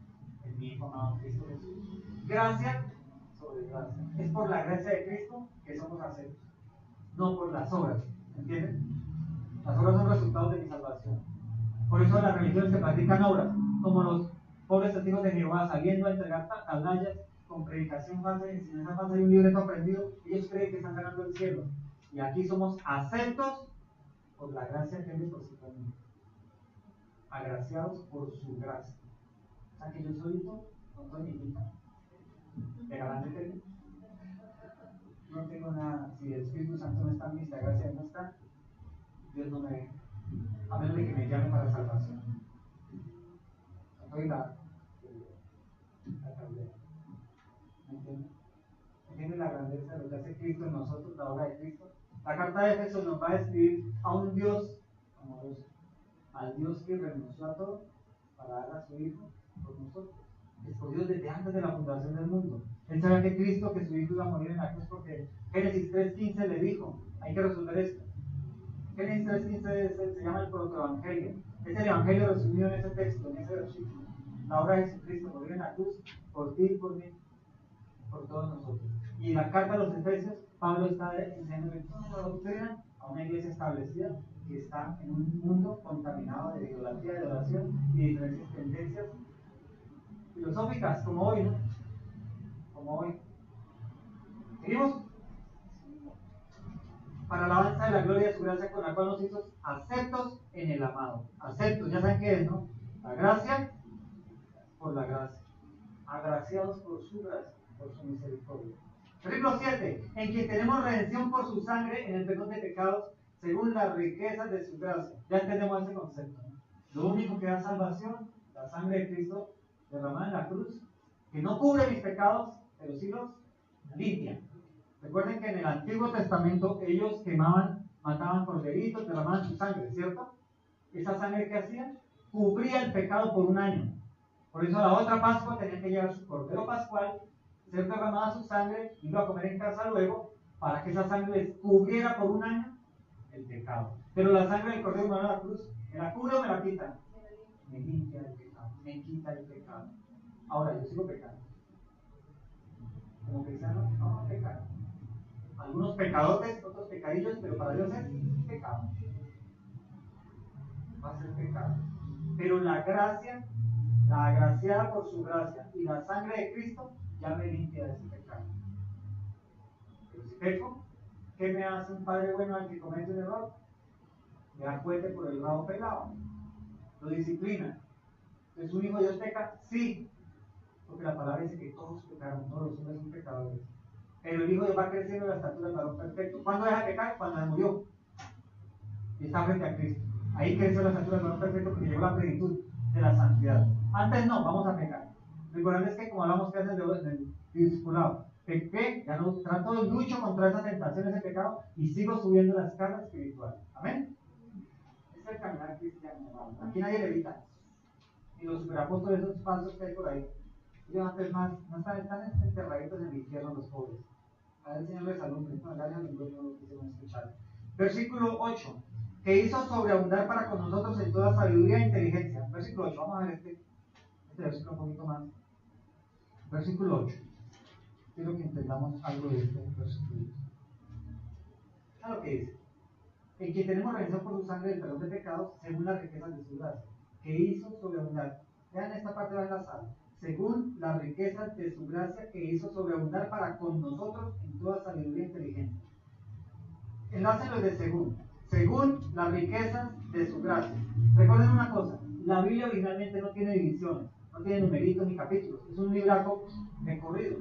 en mi hijo amado Cristo Jesús. Gracia sobre gracia. Es por la gracia de Cristo que somos aceptos, no por las obras. ¿Entienden? Las obras son resultados de mi salvación. Por eso las religiones que practican obras, como los pobres testigos de Jehová, saliendo a entregar atalayas con predicación falsa y enseñanza falsa y un libreto aprendido, ellos creen que están ganando el cielo. Y aquí somos aceptos por la gracia que Él depositó en mí. Agraciados por su gracia. O sea que yo solito no soy mi hija. ¿De garante tengo? No tengo nada. Si el Espíritu Santo no está en mí, si la gracia no está, Dios no me deja. A menos de que me llame para salvación. Soy la caldera. ¿Me entienden? ¿Entienden la grandeza de lo que hace Cristo en nosotros, la obra de Cristo? La carta de Efesios nos va a describir a un Dios amoroso, al Dios que renunció a todo para dar a su Hijo por nosotros, escogidos desde antes de la fundación del mundo. Él sabía que Cristo, que su Hijo iba a morir en la cruz, porque Génesis 3:15 le dijo, hay que resolver esto. Génesis 3:15 se llama el protoevangelio. Es el evangelio resumido en ese texto, en ese versículo. La obra de Jesucristo, morir en la cruz, por ti y por mí, por todos nosotros. Y en la carta a los Efesios, Pablo está enseñando toda la doctrina a una iglesia establecida que está en un mundo contaminado de idolatría, de adoración y diferentes tendencias filosóficas, como hoy, ¿no? Como hoy. ¿Seguimos? Para la alabanza de la gloria de su gracia con la cual nos hizo aceptos en el amado. Aceptos, ya saben qué es, ¿no? La gracia por la gracia. Agraciados por su gracia, por su misericordia. Versículo 7. En quien tenemos redención por su sangre en el perdón de pecados, según las riquezas de su gracia. Ya entendemos ese concepto, ¿no? Lo único que da salvación, la sangre de Cristo derramada en la cruz, que no cubre mis pecados, pero sí los limpia. Recuerden que en el Antiguo Testamento ellos quemaban, mataban corderitos, derramaban su sangre, ¿cierto? Esa sangre que hacían cubría el pecado por un año. Por eso a la otra Pascua tenían que llevar su cordero pascual, ser derramada su sangre, iba a comer en casa luego, para que esa sangre les cubriera por un año el pecado. Pero la sangre del cordero no era la cruz, ¿me la cubre o me la quita? Me limpia el pecado, me quita el pecado. Ahora yo sigo pecando. Como cristiano, no pecado. Algunos pecadores, otros pecadillos, pero para Dios es pecado. Va a ser pecado. Pero la gracia, la agraciada por su gracia y la sangre de Cristo ya me limpia de ese pecado. Pero si peco, ¿qué me hace un padre bueno al que comete un error? Le da fuerte por el rabo pelado. Lo disciplina. ¿Es un hijo de Dios peca? Sí. Porque la palabra dice que todos pecaron, todos los hombres son pecadores. Pero el hijo de Dios va creciendo en la estatura del varón perfecto. ¿Cuándo deja de pecar? Cuando murió. Y está frente a Cristo. Ahí creció la estatura del varón perfecto porque llegó la plenitud de la santidad. Antes no, vamos a pecar. Lo importante es que, como hablamos que hace del discipulado, pequé, ya no trato de lucho contra esas tentaciones de pecado y sigo subiendo la escala espiritual. Amén. Es el caminar cristiano, hermano. Aquí nadie le evita. Y los superapóstoles, esos falsos que hay por ahí, ellos antes más, no están enterraditos en el infierno los pobres. A ver, el Señor les alumbre, no, gracias a Dios no lo quisieron escuchar. Versículo 8. Que hizo sobreabundar para con nosotros en toda sabiduría e inteligencia. Versículo 8, vamos a ver este versículo un poquito más. Versículo 8. Quiero que entendamos algo de este versículo. Mira lo que dice. En que tenemos redención por su sangre del perdón de pecados, según las riquezas de su gracia, que hizo sobreabundar. Vean esta parte va enlazada. Según las riquezas de su gracia, que hizo sobreabundar para con nosotros en toda sabiduría inteligente. Enlácenlo de según las riquezas de su gracia. Recuerden una cosa, la Biblia originalmente no tiene divisiones, no tiene numeritos ni capítulos, es un libraco de corrido.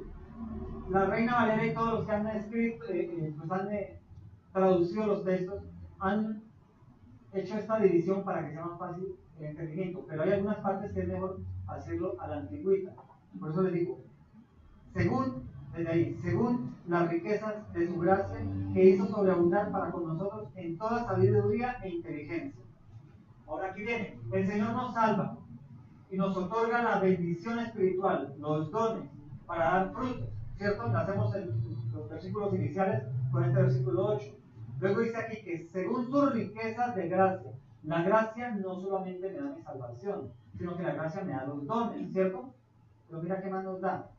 La Reina Valera y todos los que han escrito, pues han traducido los textos, han hecho esta división para que sea más fácil el entendimiento, pero hay algunas partes que es mejor hacerlo a la antigüita. Por eso les digo, desde ahí, según las riquezas de su gracia, que hizo sobreabundar para con nosotros en toda sabiduría e inteligencia. Ahora aquí viene, el Señor nos salva y nos otorga la bendición espiritual, los dones, para dar frutos, ¿cierto? Hacemos los versículos iniciales con este versículo 8. Luego dice aquí que según sus riquezas de gracia, la gracia no solamente me da mi salvación, sino que la gracia me da los dones, ¿cierto? Pero mira qué más nos da.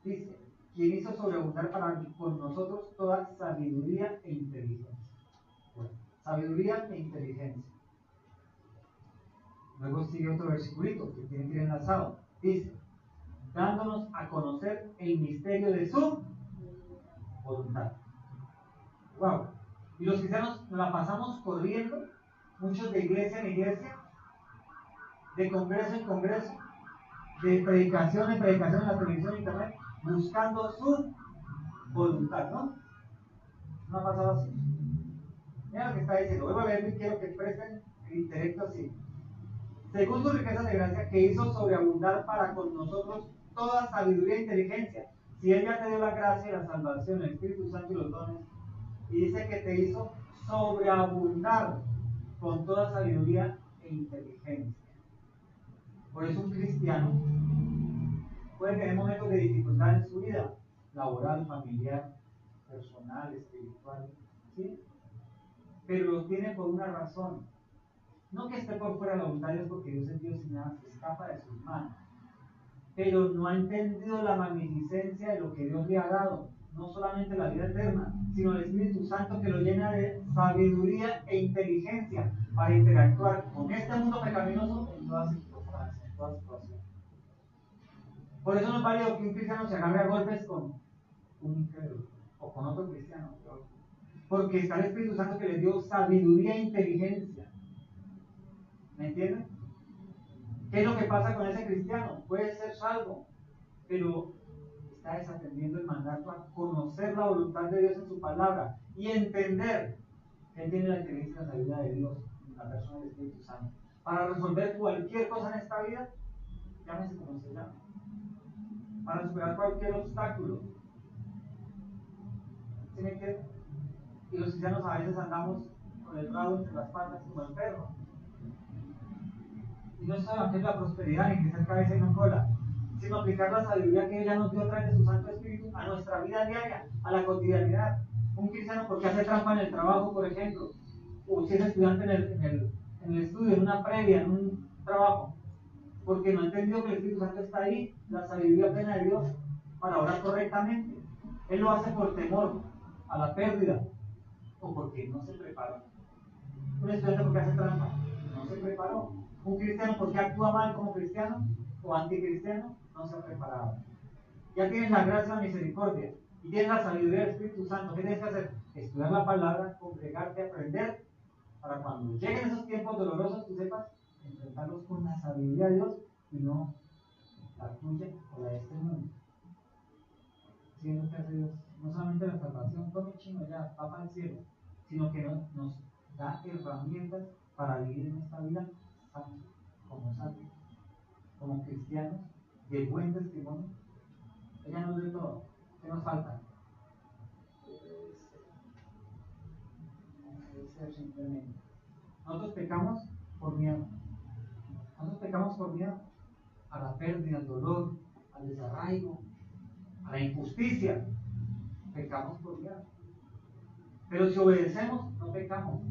Dice, quien hizo sobreabundar para con nosotros toda sabiduría e inteligencia. Bueno, sabiduría e inteligencia. Luego sigue otro versículo que tiene que ir enlazado. Dice, dándonos a conocer el misterio de su voluntad. Wow. Y los cristianos nos la pasamos corriendo, muchos de iglesia en iglesia, de congreso en congreso, de predicación en predicación en la televisión e internet, buscando su voluntad, ¿no? No ha pasado así. Mira lo que está diciendo. Vuelvo a leer y quiero que presten el intelecto así. Según su riqueza de gracia, que hizo sobreabundar para con nosotros toda sabiduría e inteligencia. Si Él ya te dio la gracia y la salvación, el Espíritu Santo y los dones, y dice que te hizo sobreabundar con toda sabiduría e inteligencia. Por eso un cristiano puede tener momentos de dificultad en su vida, laboral, familiar, personal, espiritual, ¿sí? Pero lo tiene por una razón. No que esté por fuera de la voluntad de Dios, porque Dios es Dios y nada se escapa de sus manos. Pero no ha entendido la magnificencia de lo que Dios le ha dado. No solamente la vida eterna, sino el Espíritu Santo que lo llena de sabiduría e inteligencia para interactuar con este mundo pecaminoso en todas circunstancias, en todas situaciones. Por eso no es válido que un cristiano se agarre a golpes con un incrédulo o con otro cristiano. Porque está el Espíritu Santo que le dio sabiduría e inteligencia. ¿Me entienden? ¿Qué es lo que pasa con ese cristiano? Puede ser salvo, pero está desatendiendo el mandato a conocer la voluntad de Dios en su palabra y entender que Él tiene la inteligencia y la sabiduría de Dios en la persona del Espíritu Santo para resolver cualquier cosa en esta vida, llámese como se llame, para superar cualquier obstáculo. ¿Sí me entienden? Y los cristianos a veces andamos con el rabo entre las patas como el perro. Y no es solo que es la prosperidad ni que ser cabeza y no cola, sino aplicar la sabiduría que ella nos dio a través de su Santo Espíritu a nuestra vida diaria, a la cotidianidad. Un cristiano, ¿por qué hace trampa en el trabajo, por ejemplo? O si es estudiante en el estudio, en una previa, en un trabajo. Porque no ha entendido que el Espíritu Santo está ahí, la sabiduría plena de Dios, para orar correctamente. Él lo hace por temor a la pérdida o porque no se preparó. Un estudiante, ¿por qué hace trampa? No se preparó. Un cristiano, ¿por qué actúa mal como cristiano o anticristiano? No se ha preparado. Ya tienes la gracia y la misericordia y tienes la sabiduría del Espíritu Santo. ¿Qué tienes que hacer? Estudiar la palabra, congregarte, aprender, para cuando lleguen esos tiempos dolorosos, tú sepas enfrentarlos con la sabiduría de Dios y no la tuya o la de este mundo. ¿Sí es lo que hace Dios? No solamente la salvación, tome chino ya, va para el cielo, sino que nos da herramientas para vivir en esta vida como santos, como cristianos, de buen testimonio. Ella nos dio todo. ¿Qué nos falta? Ser simplemente. Nosotros pecamos por miedo. Nosotros pecamos por miedo a la pérdida, al dolor, al desarraigo, a la injusticia. Pecamos por miedo. Pero si obedecemos, no pecamos.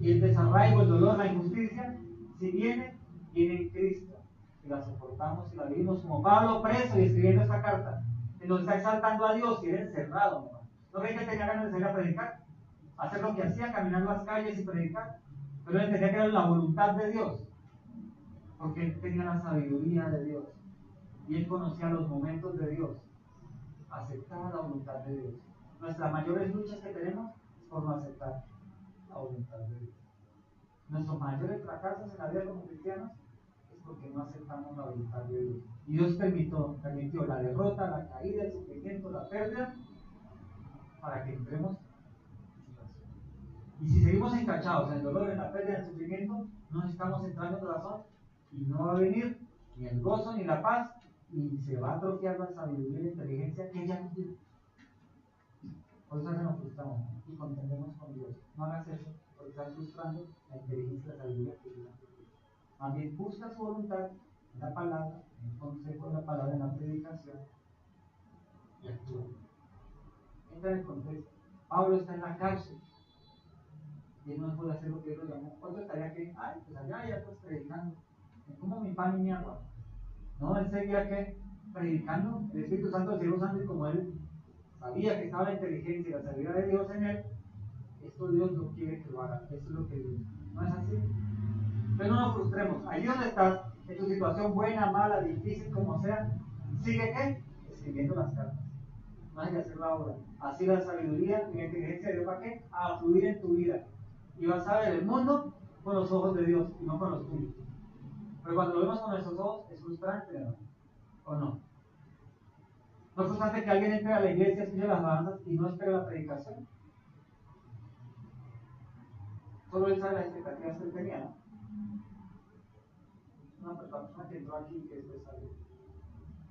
Y el desarraigo, el dolor, la injusticia, si viene en Cristo. Y la soportamos y la vivimos como Pablo preso y escribiendo esta carta, en donde está exaltando a Dios y era encerrado. ¿No creen que tenía ganas de salir a predicar? hacer lo que hacía, caminar las calles y predicar. Pero él entendía que era la voluntad de Dios, porque él tenía la sabiduría de Dios y él conocía los momentos de Dios, aceptaba la voluntad de Dios. Nuestras mayores luchas que tenemos es por no aceptar la voluntad de Dios. Nuestros mayores fracasos en la vida como cristianos es porque no aceptamos la voluntad de Dios. Y Dios permitió la derrota, la caída, el sufrimiento, la pérdida, para que entremos en situación. Y si seguimos encachados en el dolor, en la pérdida, en el sufrimiento, no estamos entrando en razón y no va a venir ni el gozo ni la paz y se va a atrofiar la sabiduría y la inteligencia que ya nos dio. Por eso nos frustramos y contendemos con Dios. No hagas eso porque estás frustrando la inteligencia y la sabiduría que Dios nos dio. Más bien busca su voluntad en la palabra, en el consejo de la palabra, en la predicación y actúa. Entra en el contexto. Pablo está en la cárcel y él no puede hacer lo que Dios lo llamó. ¿Cuánto estaría que? Ay, pues allá ya estás predicando. Me como mi pan y mi agua. No, él seguía que predicando. El Espíritu Santo sigue usando y como él sabía que estaba la inteligencia y la sabiduría de Dios en él, esto Dios no quiere que lo haga. Eso es lo que Dios. ¿No es así? Pero no nos frustremos. Allí donde estás, en tu situación buena, mala, difícil, como sea, sigue ¿qué? Escribiendo las cartas. No hay que hacerlo ahora. Así la sabiduría y la inteligencia de Dios va qué? A fluir en tu vida. Y vas a ver el mundo con los ojos de Dios y no con los tuyos. Pero cuando lo vemos con nuestros ojos es frustrante, ¿no? ¿O no? No es frustrante que alguien entre a la iglesia, escuche las alabanzas y no espere la predicación. Solo él sabe las expectativas que él tenía, ¿no? Una persona que entró aquí y que después salió.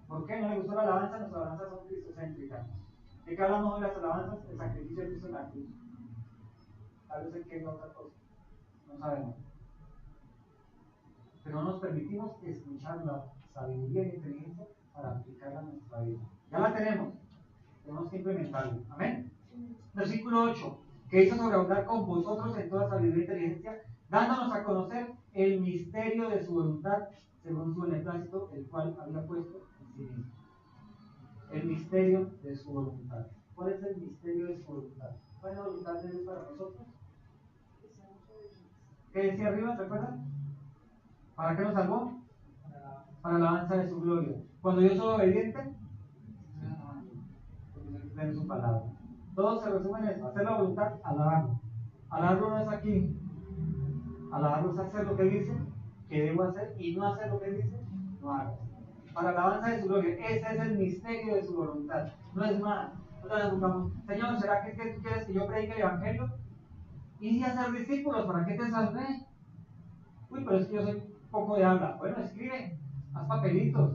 ¿Por qué no le gustó la alabanza? Nuestras alabanzas son cristocéntricas. ¿De qué hablamos hoy las alabanzas? El sacrificio de Cristo en la cruz. Tal vez él quería otra cosa. No sabemos. Pero no nos permitimos escuchar la sabiduría y la inteligencia para aplicarla a nuestra vida. Ya la tenemos. Tenemos que implementarla. Amén. Versículo 8. Que hizo sobreabundar con vosotros en toda sabiduría e inteligencia, dándonos a conocer el misterio de su voluntad, según su beneplácito, el cual había puesto en sí mismo. El misterio de su voluntad. ¿Cuál es el misterio de su voluntad? ¿Cuál es la voluntad de Dios para nosotros? ¿Qué decía arriba? ¿Recuerdan? ¿Para qué nos salvó? Para la alabanza de su gloria. Cuando yo soy obediente, en su palabra. Todo se resume en eso, hacer la voluntad, alabarlo. Alabarlo no es aquí. Alabarlo es hacer lo que dice, que debo hacer, y no hacer lo que dice, no hago. Para la alabanza de su gloria, ese es el misterio de su voluntad. No es más. Nosotros buscamos, Señor, ¿será que tú quieres que yo predique el Evangelio? Y hacer discípulos, ¿para qué te salvé? Uy, pero es que yo soy poco de habla. Bueno, escribe, haz papelitos.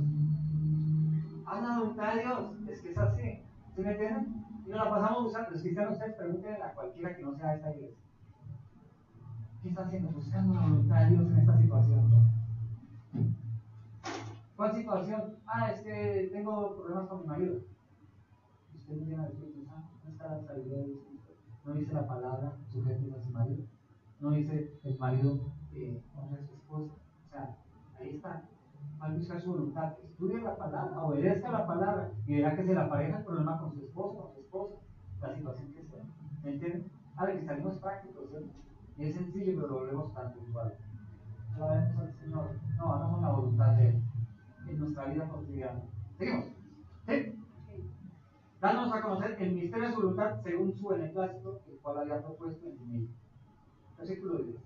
Haz la voluntad de Dios. Es que es así. ¿Sí me entienden? Y nos la pasamos buscando. Los cristianos, ustedes pregúntenle a cualquiera que no sea de esta iglesia. ¿Qué está haciendo? Buscando la voluntad de Dios en esta situación. ¿Cuál situación? Ah, es que tengo problemas con mi marido. Usted no tiene al Espíritu Santo. No está la sabiduría de Dios. No dice la palabra, sujetos a su marido. No dice el marido honra a su esposa. O sea, ahí está. Al buscar su voluntad, estudie la palabra, obedezca la palabra y verá que se le apareja el problema con su esposo, con su esposa, la situación que sea. ¿Me entienden? Ahora que salimos prácticos, ¿sí? Y es sencillo, pero lo volvemos tan puntual. Alabemos al Señor. No, hagamos la voluntad de Él en nuestra vida cotidiana. ¿Seguimos? ¿Sí? Dándonos a conocer el misterio de su voluntad según su beneplácito, el cual había propuesto en sí mismo. Versículo 10.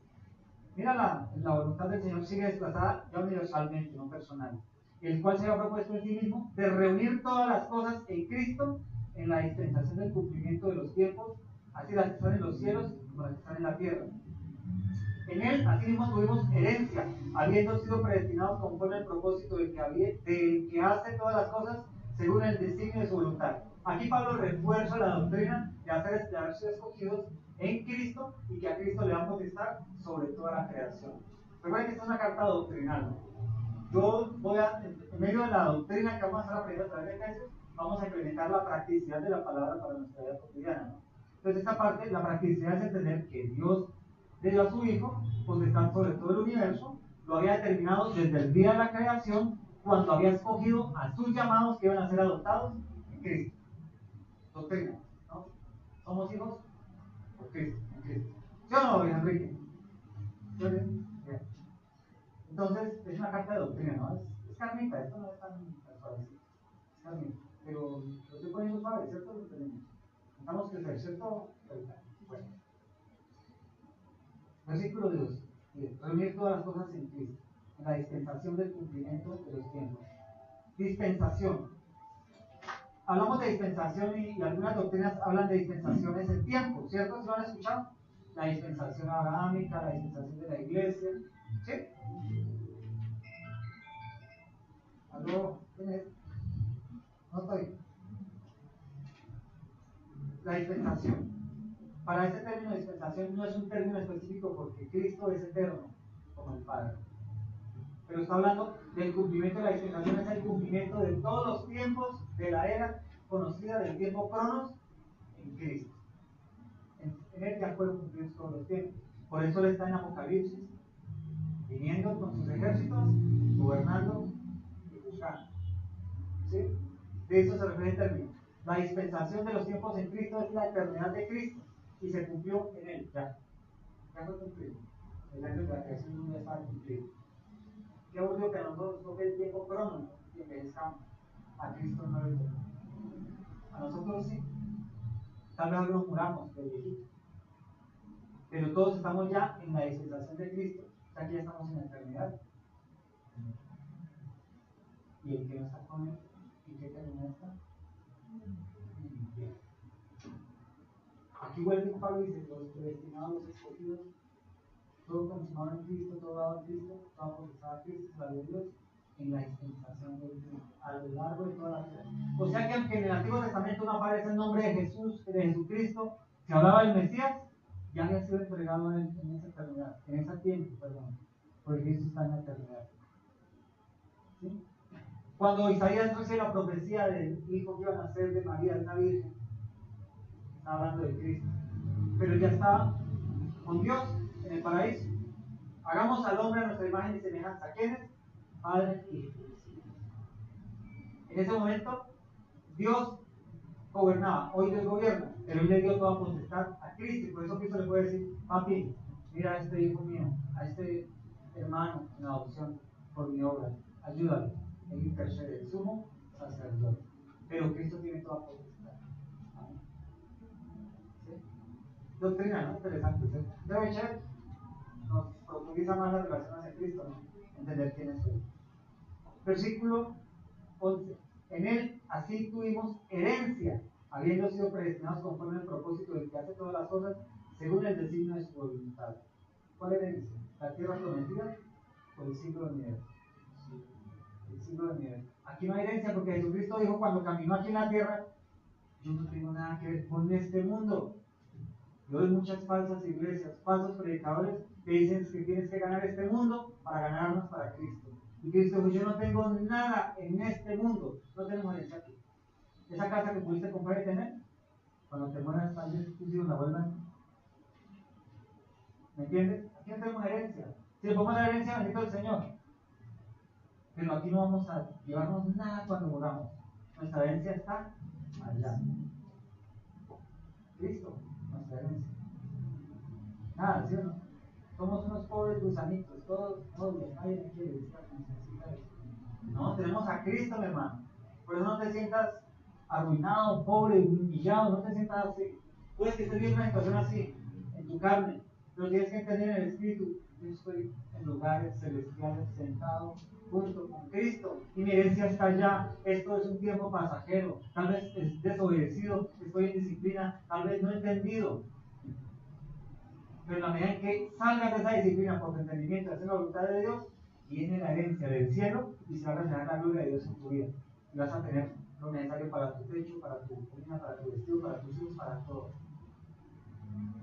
Mira, la voluntad del Señor sigue desplazada ya universalmente, no personal, el cual se había propuesto en sí mismo de reunir todas las cosas en Cristo en la dispensación del cumplimiento de los tiempos, así las que están en los cielos como las que están en la tierra. En él, así mismo tuvimos herencia, habiendo sido predestinados conforme al propósito del que hace todas las cosas según el designio de su voluntad. Aquí Pablo refuerza la doctrina de haber sido escogidos en Cristo y que a Cristo le dan potestad sobre toda la creación. Recuerden que esta es una carta doctrinal, ¿no? Yo voy a, en medio de la doctrina que vamos a estar aprendiendo a través de Efesios, vamos a implementar la practicidad de la palabra para nuestra vida cotidiana, ¿no? Entonces esta parte, la practicidad es entender que Dios le dio a su Hijo potestad sobre todo el universo, lo había determinado desde el día de la creación, cuando había escogido a sus llamados que iban a ser adoptados en Cristo. Doctrina, ¿no? Somos hijos por Cristo, en Cristo. ¿Sí o no, Enrique? ¿Sí o bien? Bien. Entonces, es una carta de doctrina, ¿no? Es carnita, esto no es tan suavecito. Es carnita. Pero lo estoy poniendo suave, ¿cierto? Lo tenemos. Intentamos crecer, ¿cierto? Bueno. Versículo 2. Reunir todas las cosas en Cristo, en la dispensación del cumplimiento de los tiempos. Dispensación. Hablamos de dispensación y algunas doctrinas hablan de dispensaciones en tiempo, ¿cierto? ¿Se lo han escuchado? La dispensación abrahámica, la dispensación de la iglesia. ¿Sí? ¿Aló? ¿Quién es? No estoy. La dispensación. Para ese término de dispensación no es un término específico porque Cristo es eterno, como el Padre. Pero está hablando del cumplimiento de la dispensación, es el cumplimiento de todos los tiempos de la era conocida del tiempo Cronos en Cristo. En él ya fueron cumplidos todos los tiempos. Por eso él está en Apocalipsis, viniendo con sus ejércitos, gobernando y juzgando. ¿Sí? De eso se refiere el término. La dispensación de los tiempos en Cristo es la eternidad de Cristo y se cumplió en él, ya fue cumplido. El año de la creación del mundo ya estaba cumplido. Qué aburrido que a nosotros toque el tiempo crono y envejezcamos. A Cristo no le toca. A nosotros sí. Tal vez algunos muramos de viejito. Pero todos estamos ya en la dispensación de Cristo. O sea que ya estamos en la eternidad. Y el que no está con él, ¿y qué eternidad está? Aquí vuelve Pablo y dice: los predestinados, los escogidos, todo consumado en Cristo, todo dado en Cristo, todo procesado en Cristo, la de Dios, en la dispensación del Cristo, a lo largo de toda la vida. O sea que aunque en el Antiguo Testamento no aparece el nombre de Jesús, de Jesucristo, se hablaba del Mesías, ya había sido entregado en esa eternidad, en ese tiempo, perdón, porque Cristo está en la eternidad. ¿Sí? Cuando Isaías recibe la profecía del hijo que iba a nacer de María, de una virgen, está hablando de Cristo, pero ya estaba con Dios en el paraíso. Hagamos al hombre a nuestra imagen y semejanza. ¿Quiénes? Padre y Hijo. En ese momento, Dios gobernaba, hoy Dios gobierna, pero Él le dio toda potestad a Cristo, y por eso Cristo le puede decir: papi, mira a este hijo mío, a este hermano en adopción por mi obra, ayúdalo. Él intercede, el sumo sacerdote. Pero Cristo tiene toda potestad. Amén. ¿Sí? Doctrina, ¿no? Interesante, ¿sí? Debe ser, nos profundiza más la relación hacia Cristo, ¿no? Entender quién es Él. Versículo 11. En él así tuvimos herencia, habiendo sido predestinados conforme al propósito del que hace todas las cosas según el designio de su voluntad. ¿Cuál herencia? ¿La tierra prometida o el siglo venidero? Sí, el siglo venidero. Aquí no hay herencia porque Jesucristo dijo cuando caminó aquí en la tierra: yo no tengo nada que ver con este mundo. Yo veo muchas falsas iglesias, falsos predicadores que dicen que tienes que ganar este mundo para ganarnos para Cristo. Y Cristo dijo: yo no tengo nada en este mundo, no tenemos herencia aquí. Esa casa que pudiste comprar y tener, cuando te mueras, tal vez tus hijos la vuelvan. ¿Me entiendes? Aquí no tenemos herencia. Si le ponemos la herencia, bendito el Señor. Pero aquí no vamos a llevarnos nada cuando moramos. Nuestra herencia está allá. Cristo, nuestra herencia. Nada, ¿sí o no? Somos unos pobres gusanitos, todos pobres, nadie me quiere decir que necesita eso. No, tenemos a Cristo, mi hermano. Por eso no te sientas arruinado, pobre, humillado, no te sientas así. Puedes que estés viendo una situación así, en tu carne, pero tienes que entender en el Espíritu: yo estoy en lugares celestiales, sentado junto con Cristo, y mi herencia está allá. Esto es un tiempo pasajero, tal vez es desobedecido, estoy en disciplina, tal vez no he entendido. Pero en la medida en que salgas de esa disciplina por tu entendimiento, hacer la voluntad de Dios, viene la herencia del cielo y se va a reflejar la gloria de Dios en tu vida. Y vas a tener lo necesario para tu techo, para tu comida, para tu vestido, para tus hijos, para todo.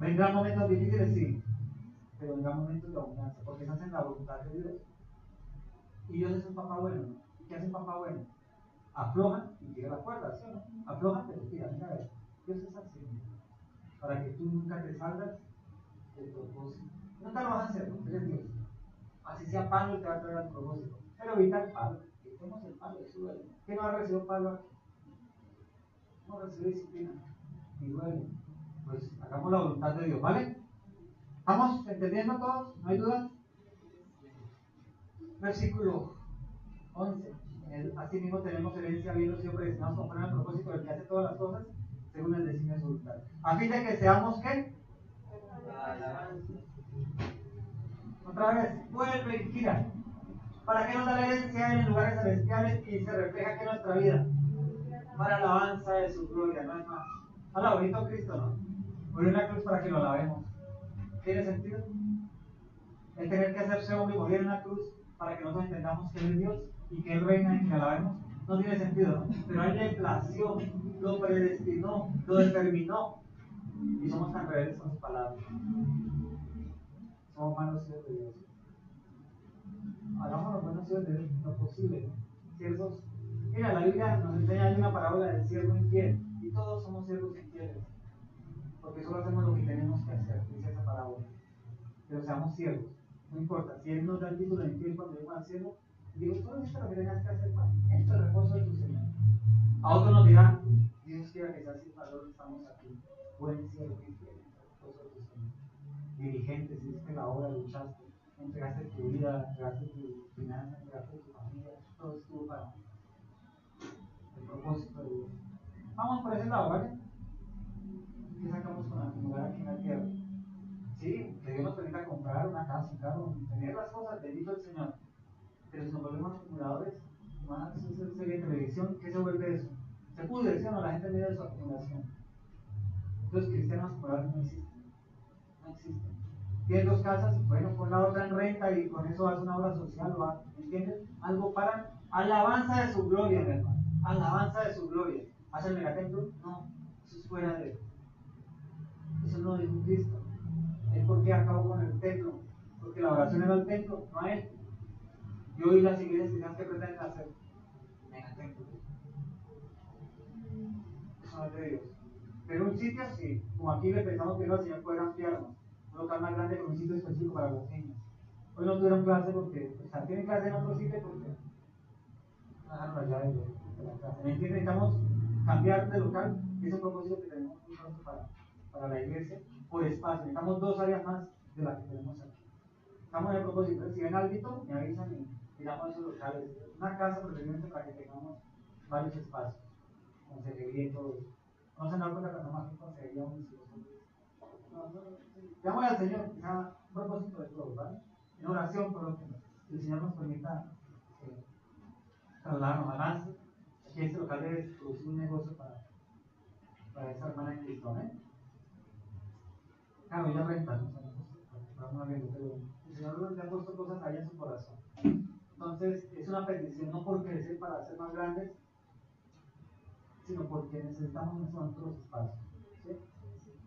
Vendrán momentos difíciles, sí, pero vendrán momentos de abundancia, porque se hacen la voluntad de Dios. Y Dios es un papá bueno, ¿no? ¿Qué hace un papá bueno? Afloja y tira la cuerda, ¿sí o no? Afloja, pero tira, mira a ver. Dios es así, para que tú nunca te salgas del propósito. No te lo vas a hacer, porque eres Dios. Así sea palo, te va a traer al propósito. Pero evita el palo. Quitemos el palo, eso duele. ¿Quién no ha recibido palo aquí? No recibe disciplina. Y duele. pues hagamos la voluntad de Dios, ¿vale? ¿Estamos entendiendo todos? ¿No hay dudas? Versículo 11. Así mismo tenemos herencia habiendo sido predestinados conforme al propósito del que hace todas las cosas según el designio de su voluntad. A fin de que seamos, ¿qué? Otra vez, vuelve y gira. ¿Para qué nos da la herencia en lugares celestiales y se refleja aquí en nuestra vida? Para alabanza de su gloria, no es más. Habla bonito Cristo, ¿no? Murió en la cruz para que lo alabemos. ¿Tiene sentido? El tener que hacerse hombre y morir en la cruz para que nosotros entendamos que Él es Dios y que Él reina y que le alabemos, no tiene sentido, ¿no? Pero a Él le plació, lo predestinó, lo determinó. Y somos tan rebeldes con sus palabras. Somos malos hijos de Dios. Hagamos los buenos hijos de Dios lo posible, ¿no? Siervos. Mira, la Biblia nos enseña, hay una parábola del siervo infiel. Y todos somos siervos infieles. Porque solo hacemos lo que tenemos que hacer, dice esa parábola. Pero seamos siervos. No importa, si Él nos da el título de infiel cuando llegó al cielo, digo, solo esto es lo que tenías que hacer, Juan. Esto es el reposo de tu Señor. A otros nos dirán, Dios quiera que sea así, valor, estamos aquí. Buen siervo infiel, el reposo de tu Señor. Dirigente, hiciste la obra, luchaste, entregaste tu vida, entregaste tu finanza, entregaste tu familia, todo estuvo para el propósito de Dios. Vamos por ese lado, ¿vale? ¿Qué sacamos con acumular aquí en la tierra? Sí, que Dios nos permita comprar una casa, un carro, tener las cosas, bendito el Señor. Pero si nos volvemos acumuladores, van a hacer serie de televisión, ¿qué se vuelve eso? Se pudre, ¿sí o no? La gente mide su acumulación. Los cristianos acumuladores no existen. No existen. Tienes dos casas, bueno, pon la otra en renta y con eso haces una obra social, ¿entiendes? Algo para alabanza de su gloria, mi hermano. Alabanza de su gloria. ¿Hace el megatemplo? No, eso es fuera de él. Eso no es un Cristo. ¿Él por qué acabó con el templo? Porque la oración era el templo, no a él. Y hoy las iglesias cristianas que pretenden hacer megatemplos. Eso no es de Dios. Pero un sitio sí, como aquí le pensamos que el Señor puede ampliarnos. Un local más grande con un sitio específico para los niños. Hoy no tuvieron clase porque, o sea, tienen clase en otro sitio porque no dejaron la llave de la clase. ¿Me entienden? Necesitamos cambiar de local y ese es un propósito que tenemos muy pronto para la iglesia por espacio. Necesitamos dos áreas más de las que tenemos aquí. Estamos en el propósito. Si ven algo, me avisan y miramos esos locales. Una casa preferiblemente para que tengamos varios espacios. Consejería y todo eso. No se dan cuenta que nomás que consejería un llamo al Señor, que sea un propósito de todo, ¿vale? En oración por lo que el Señor nos permita trasladarnos. Además, aquí este local debe producir un negocio para esa hermana en Cristo, ¿eh? Claro, ella renta, ¿no? Pero el Señor le ha puesto cosas allá en su corazón. Entonces, es una petición no por crecer para ser más grandes, sino porque necesitamos en estos momentos los espacios, ¿sí?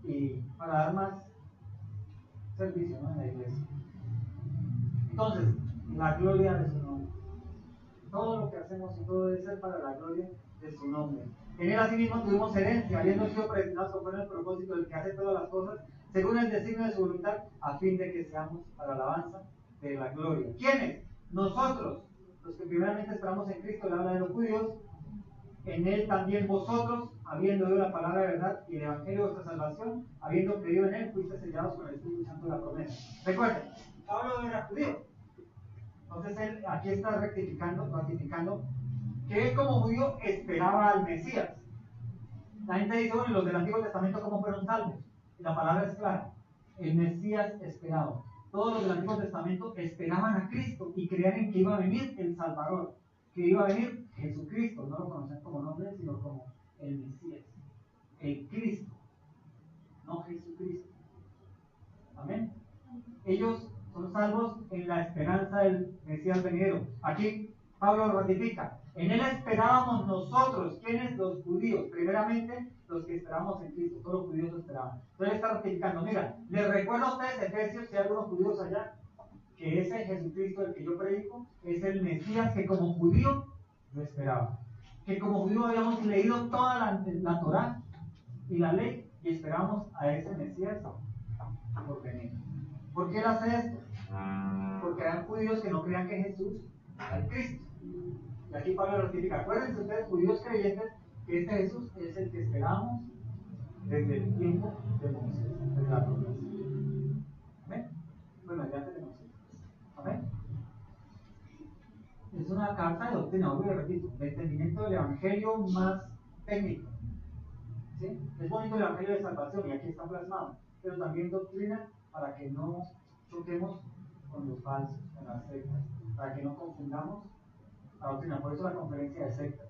Y para dar más servicio, ¿no? En la iglesia. Entonces, la gloria de su nombre. Todo lo que hacemos y todo debe ser para la gloria de su nombre. En él asimismo tuvimos herencia, habiendo sido predestinados conforme al propósito del que hace todas las cosas, según el designio de su voluntad, a fin de que seamos para la alabanza de la gloria. ¿Quiénes? Nosotros, los que primeramente esperamos en Cristo, le habla de los judíos. En él también vosotros, habiendo oído la palabra de verdad y el evangelio de vuestra salvación, habiendo creído en él, fuiste sellados con el Espíritu Santo de la promesa. Recuerden, Pablo era judío. Entonces él aquí está ratificando que él como judío esperaba al Mesías. La gente dice, bueno, los del Antiguo Testamento ¿cómo fueron salvos? Y la palabra es clara, el Mesías esperado. Todos los del Antiguo Testamento esperaban a Cristo y creían en que iba a venir el Salvador, que iba a venir Jesucristo, no lo conocen como nombre, sino como el Mesías, el Cristo, no Jesucristo. Amén. Ellos son salvos en la esperanza del Mesías venidero. Aquí Pablo lo ratifica. En él esperábamos nosotros, ¿quiénes? Los judíos. Primeramente, los que esperábamos en Cristo. Todos los judíos lo esperaban. Entonces está ratificando. Mira, les recuerdo a ustedes, Efesios, si hay algunos judíos allá, que ese Jesucristo, el que yo predico, es el Mesías que como judío lo esperaba. Que como judío habíamos leído toda la Torá y la ley y esperamos a ese Mesías por venir. ¿Por qué él hace esto? Porque eran judíos que no creían que Jesús era el Cristo. Y aquí Pablo lo ratifica. Acuérdense ustedes, judíos creyentes, que este Jesús es el que esperamos desde el tiempo de Moisés, desde la promesa. Amén. Bueno, ya tenemos. Amén. Es una carta de doctrina, obvio, repito, de entendimiento del evangelio más técnico. ¿Sí? Es bonito el evangelio de salvación y aquí está plasmado, pero también doctrina para que no choquemos con los falsos, con las sectas, para que no confundamos la doctrina. Por eso la conferencia de sectas,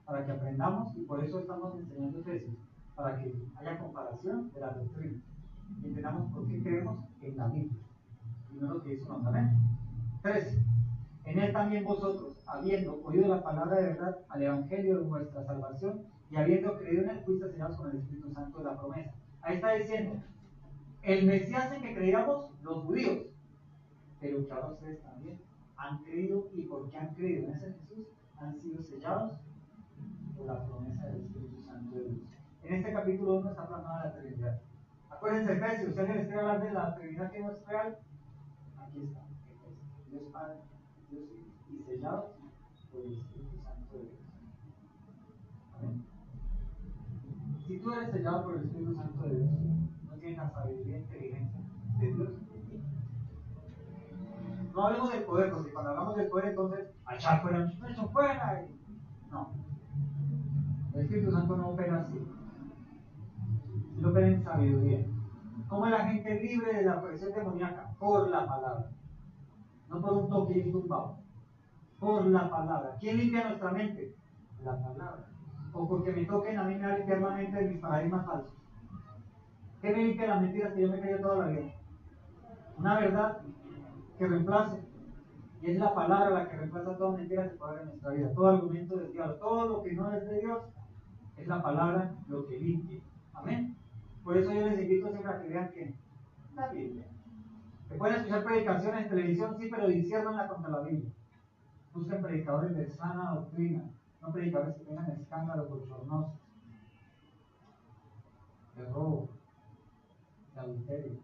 para que aprendamos, y por eso estamos enseñando Efesios, para que haya comparación de la doctrina y entendamos por qué creemos en la Biblia y no lo que dice un hombre. Amén. 3. En él también vosotros, habiendo oído la palabra de verdad al evangelio de vuestra salvación y habiendo creído en él, fuiste sellados con el Espíritu Santo de la promesa. Ahí está diciendo, el Mesías en que creíamos los judíos, pero que ahora ustedes también han creído, y porque han creído en ese Jesús, han sido sellados por la promesa del Espíritu Santo de Dios. En este capítulo 1 está plasmada la Trinidad. Acuérdense, Efesios, si alguien les quiere hablar de la Trinidad que no es real, aquí está, Dios Padre, Dios Hijo, y sellados por el Espíritu Santo de Dios. Amén. Si tú eres sellado por el Espíritu Santo de Dios, no tienes la sabiduría e inteligencia de Dios en ti. No hablemos del poder, porque cuando hablamos del poder, entonces, echar fuera, ¡echo fuera! No. El Espíritu Santo no opera así. Él opera en sabiduría. ¿Cómo es la gente libre de la presión demoníaca? Por la palabra. No por un toque y tumbado. Por la palabra. ¿Quién limpia nuestra mente? La palabra. O porque me toquen, a mí me va a limpiar la mente de mis paradigmas falsos. ¿Qué me limpia las mentiras que yo me he creído toda la vida? Una verdad que reemplace. Y es la palabra la que reemplaza toda mentira que pueda haber en nuestra vida. Todo argumento del diablo, todo lo que no es de Dios, es la palabra lo que limpia. Amén. Por eso yo les invito siempre a que vean que la Biblia. Se pueden escuchar predicaciones en televisión, sí, pero disciernanla contra la Biblia. Busquen predicadores de sana doctrina, no predicadores que tengan escándalos bochornosos, de robo, de adulterio.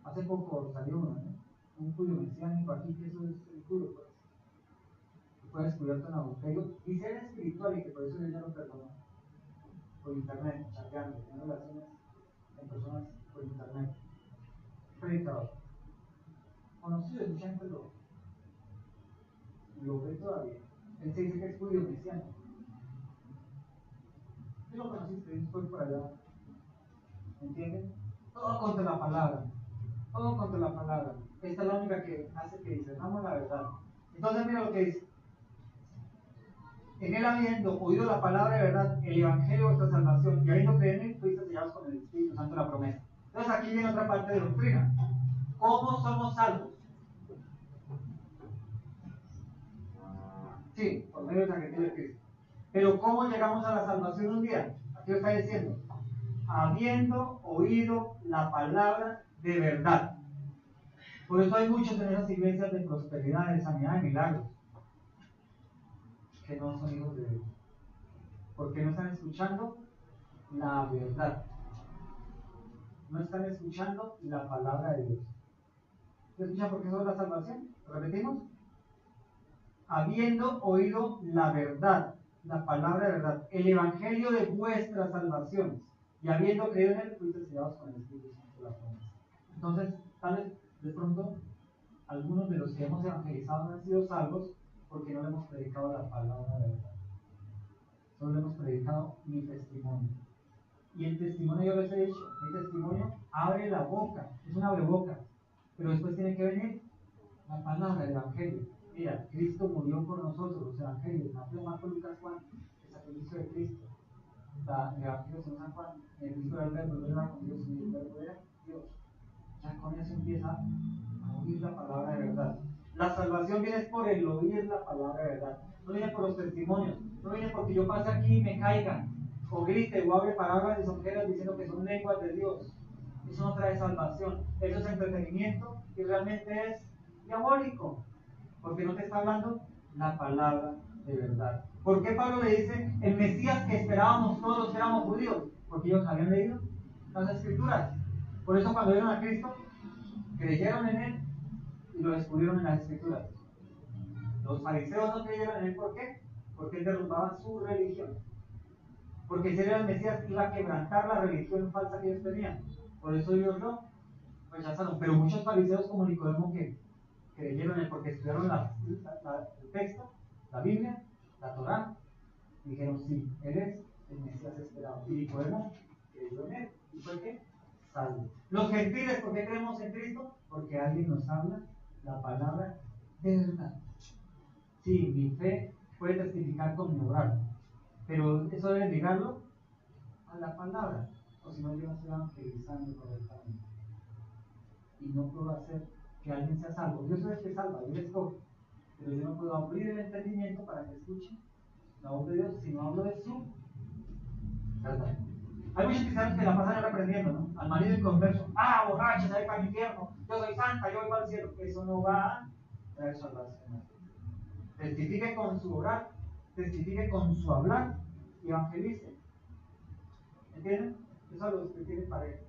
Hace poco salió uno, ¿no? Un judío mesiánico aquí, que eso es el judío, pues. Fue descubierto en adulterio, y ser espiritual, y que por eso Dios ya lo perdonó. Por internet, chateando, teniendo relaciones con personas por internet. Predicador. Conocido, mucha gente lo ve todavía. Él se dice que es judío mesiánico. Tú lo conociste, fue por allá. ¿Entienden? Todo contra la palabra. Todo contra la palabra. Esta es la única que hace que discernamos la verdad. Entonces mira lo que dice. En él habiendo oído la palabra de verdad, el evangelio de vuestra salvación, y habiendo creído en él, fuiste sellados con el Espíritu Santo de la promesa. Entonces aquí viene otra parte de doctrina. ¿Cómo somos salvos? Sí, por medio del sacrificio de Cristo. Pero ¿cómo llegamos a la salvación un día? Aquí lo está diciendo. Habiendo oído la palabra de verdad. Por eso hay muchos en esas iglesias de prosperidad, de sanidad, de milagros, que no son hijos de Dios. Porque no están escuchando la verdad. No están escuchando la palabra de Dios. ¿Se escucha por qué eso es la salvación? ¿Lo repetimos? Habiendo oído la verdad, la palabra de verdad, el evangelio de vuestras salvaciones, y habiendo creído en él, fuiste sellados con el Espíritu Santo de la promesa. Entonces, tal vez de pronto algunos de los que hemos evangelizado no han sido salvos porque no le hemos predicado la palabra de verdad. Solo le hemos predicado mi testimonio. Y el testimonio, yo les he dicho, mi testimonio abre la boca, es un abreboca, pero después tiene que venir la palabra del evangelio. Mira, Cristo murió por nosotros, los evangelios, Mateo, Marcos, Lucas, Juan, el sacrificio de Cristo. El evangelio de San Juan, el Cristo era el verbo, era con Dios y el verbo era Dios. Ya con eso empieza a oír la palabra de verdad. La salvación viene por el oír la palabra de verdad. No viene por los testimonios, no viene porque yo pase aquí y me caiga, o grite, o hable palabras lisonjeras diciendo que son lenguas de Dios. Eso no trae salvación, eso es entretenimiento y realmente es diabólico, porque no te está hablando la palabra de verdad. ¿Por qué Pablo le dice el Mesías que esperábamos todos los que éramos judíos? Porque ellos habían leído las Escrituras. Por eso cuando vieron a Cristo, creyeron en él y lo descubrieron en las Escrituras. Los fariseos no creyeron en él, ¿por qué? Porque él derrumbaba su religión. Porque si era el Mesías, iba a quebrantar la religión falsa que ellos tenían. Por eso ellos lo rechazaron. Pero muchos fariseos como Nicodemo que creyeron en él porque estudiaron el texto, la Biblia, la Torá, dijeron sí, él es el Mesías esperado. Y Nicodemo creyó en él. ¿Y fue qué? Salvo. Los gentiles, ¿por qué creemos en Cristo? Porque alguien nos habla la palabra de verdad. Sí, mi fe puede testificar con mi obrar, pero eso debe ligarlo a la palabra, o si no yo no estoy evangelizando correctamente. Y no puedo hacer que alguien sea salvo. Dios es el que salva, Dios escoge, pero yo no puedo abrir el entendimiento para que escuche la voz de Dios si no hablo de su verdad. Hay muchos cristianos que la pasan reprendiendo, ¿no? Al marido inconverso, borracha, se va para el infierno, yo soy santa, yo voy para el cielo. Eso no va a traer salvación. Testifique con su orar, testifique con su hablar y evangelice. ¿Entienden? Eso a los que tienen pareja,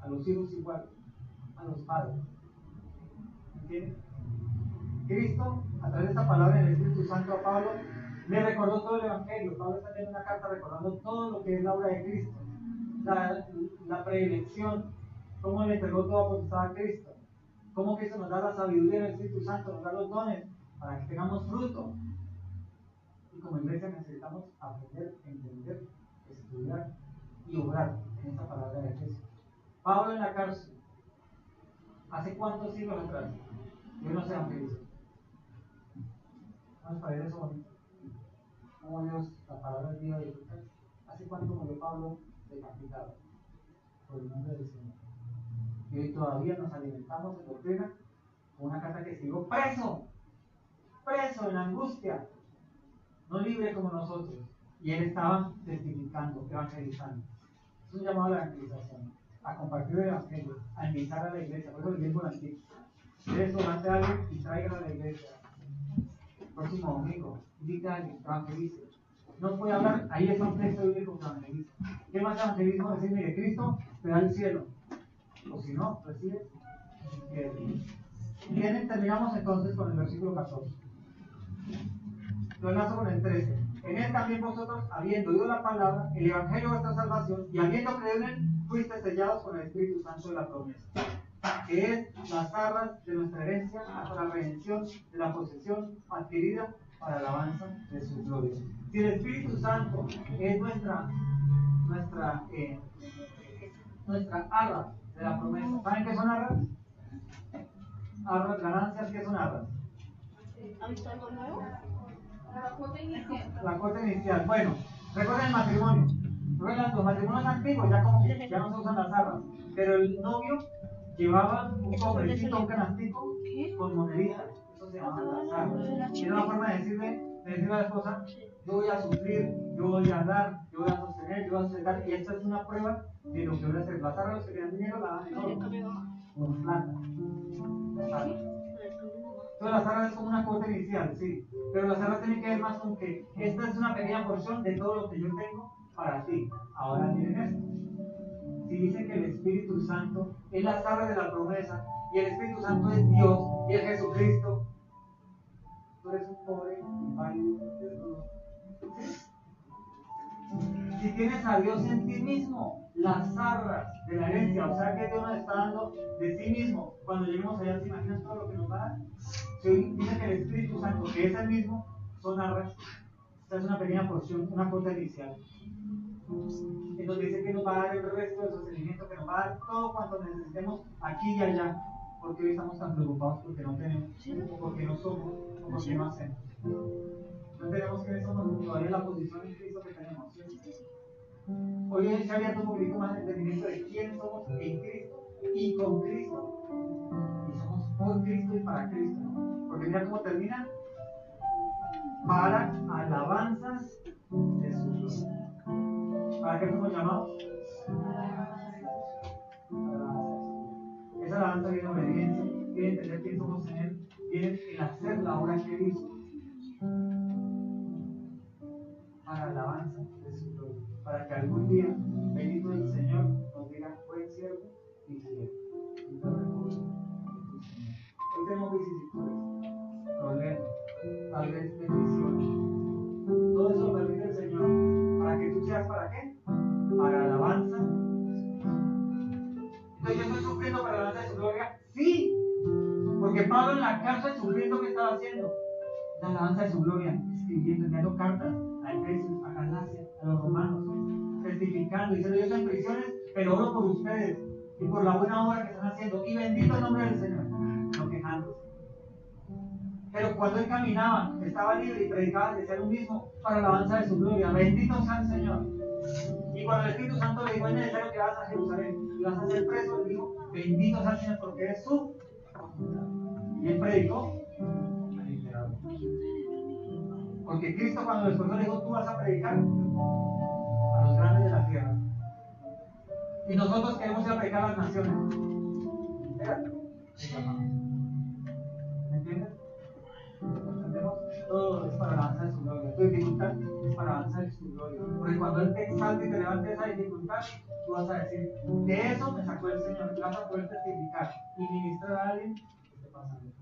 a los hijos igual, a los padres. ¿Entienden? Cristo, a través de esta palabra del Espíritu Santo a Pablo, le recordó todo el Evangelio. Pablo está en una carta recordando todo lo que es la obra de Cristo, la predilección, cómo le entregó toda potestad a Cristo, cómo Cristo nos da la sabiduría del Espíritu Santo, nos da los dones para que tengamos fruto. Y como iglesia necesitamos aprender, entender, estudiar y obrar en esta palabra de Jesús. Pablo en la cárcel, ¿hace cuántos siglos atrás? Yo no sé evangelizó. ¿No les parece eso bonito? ¿Cómo Dios, la palabra de Dios, hace cuánto murió Pablo decapitado por el nombre del Señor? Y hoy todavía nos alimentamos en doctrina con una carta que escribió preso en angustia, no libre como nosotros. Y él estaba testificando, evangelizando. Es un llamado a la evangelización, a compartir el evangelio, a invitar a la iglesia. Por eso el tiempo antiguo. Ustedes durante algo y traigan a la iglesia. El próximo domingo, invita a alguien, evangelice. No puede hablar, ahí está un texto bíblico que evangeliza. ¿Qué más evangelismo? Decir, mire, Cristo te da el cielo. O si no, recibes el infierno. Bien, terminamos entonces con el versículo 14. Lo enlazo con el 13. En él también vosotros, habiendo oído la palabra, el evangelio de vuestra salvación, y habiendo creído en él, fuisteis sellados con el Espíritu Santo de la promesa, que es las arras de nuestra herencia hasta la redención de la posesión adquirida para la alabanza de su gloria. Si el Espíritu Santo es nuestra arra de la promesa, ¿saben qué son arras? Arras, ganancias, ¿qué son arras? La cuota inicial. Bueno, recuerden el matrimonio. Los matrimonios antiguos ya como que ya no se usan las arras, pero el novio llevaba un cofrecito, un canastico con moneditas. Eso se llama las arras. Era una forma de decirle a la esposa, yo voy a sufrir, yo voy a dar, yo voy a sostener, yo voy a sustentar, y esta es una prueba de lo que voy a hacer. Las arras, los que tenían dinero, la dan en oro, con plata. Las arras. Entonces las arras es como una cuota inicial, sí, pero las arras tienen que ver más con que esta es una pequeña porción de todo lo que yo tengo para ti. Ahora miren esto. Si dice que el Espíritu Santo es la arras de la promesa y el Espíritu Santo es Dios y es Jesucristo, tú eres un pobre, inválido, desnudo. Si tienes a Dios en ti mismo, las arras de la herencia, o sea que Dios nos está dando de sí mismo. Cuando lleguemos allá, ¿se imaginan todo lo que nos va a dar? Si dice que el Espíritu Santo, que es el mismo, son arras, esta es una pequeña porción, una cuota inicial. Entonces dice que nos va a dar el resto del sostenimiento, que nos va a dar todo cuanto necesitemos aquí y allá, porque hoy estamos tan preocupados porque no tenemos, o porque no somos, o porque no hacemos. No tenemos que somos todavía la posición en Cristo que tenemos, ¿sí? Hoy se ha abierto un poquito más el entendimiento de quién somos en Cristo y con Cristo, y somos por Cristo y para Cristo, ¿no? Porque mira cómo termina: para alabanzas de su gloria. ¿Para qué somos llamados? Esa alabanza viene en obediencia, viene en entender quién somos en Él, viene en hacer la obra que hizo, para alabanza de su gloria, para que algún día, bendito el Señor, nos diga, buen siervo y fiel. Y te recoge tu Señor. Hoy tenemos vicisitudes, problemas, tal vez bendiciones. Todo eso lo permite el Señor, para que tú seas, ¿para qué? Cristo, ¿qué estaba haciendo? La alabanza de su gloria, escribiendo, enviando cartas a Efesios, a Galacia, a los romanos, testificando, diciendo: yo estoy en prisiones, pero oro por ustedes y por la buena obra que están haciendo, y bendito el nombre del Señor. No quejándose. Pero cuando él caminaba, estaba libre y predicaba, decía lo mismo para la alabanza de su gloria: bendito sea el Señor. Y cuando el Espíritu Santo le dijo: es necesario que vas a Jerusalén y vas a ser preso, él dijo: bendito sea el Señor, porque es su voluntad. Y él predicó al emperador. Porque Cristo, cuando después le dijo: tú vas a predicar a los grandes de la tierra. Y nosotros queremos ir a predicar a las naciones. ¿Me entiendes? ¿Entendemos? Todo es para alabanza de su gloria. Tu dificultad es para alabanza de su gloria. Porque cuando Él te exalte y te levante esa dificultad, tú vas a decir: de eso me sacó el Señor. Y vas a poder testificar y ministrar a alguien que esté pasando.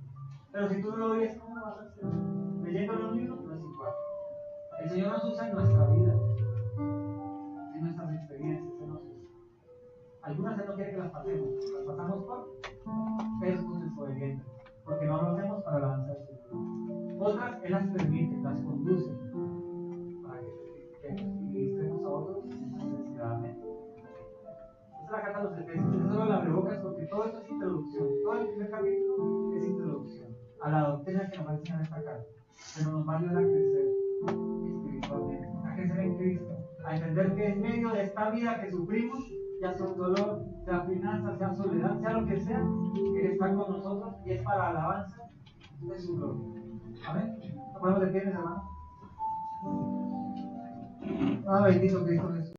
Pero si tú no lo oyes, ¿cómo lo vas a hacer? Leyendo un libro no es igual. El Señor nos usa en nuestra vida, en nuestras experiencias, Él nos usa. Algunas Él no quiere que las pasemos. Las pasamos por persos desobedientes, porque no lo hacemos para la alabanza de su gloria. Otras Él las permite, las conduce para que testifiquemos y ministremos a otros en su necesidad. Amén. Esta es la carta a los Efesios. Eso solo la abrebocas, porque todo esto es introducción. Todo el primer capítulo es introducción a la doctrina que nos va a enseñar esta carta, pero nos va a ayudar a crecer espiritualmente, a crecer en Cristo, a entender que en medio de esta vida que sufrimos, ya sea un dolor, sea finanzas, sea soledad, sea lo que sea, Él está con nosotros y es para alabanza de su gloria. Amén. ¿Lo ponemos de pie, mis hermanos? Ah, bendito Cristo Jesús.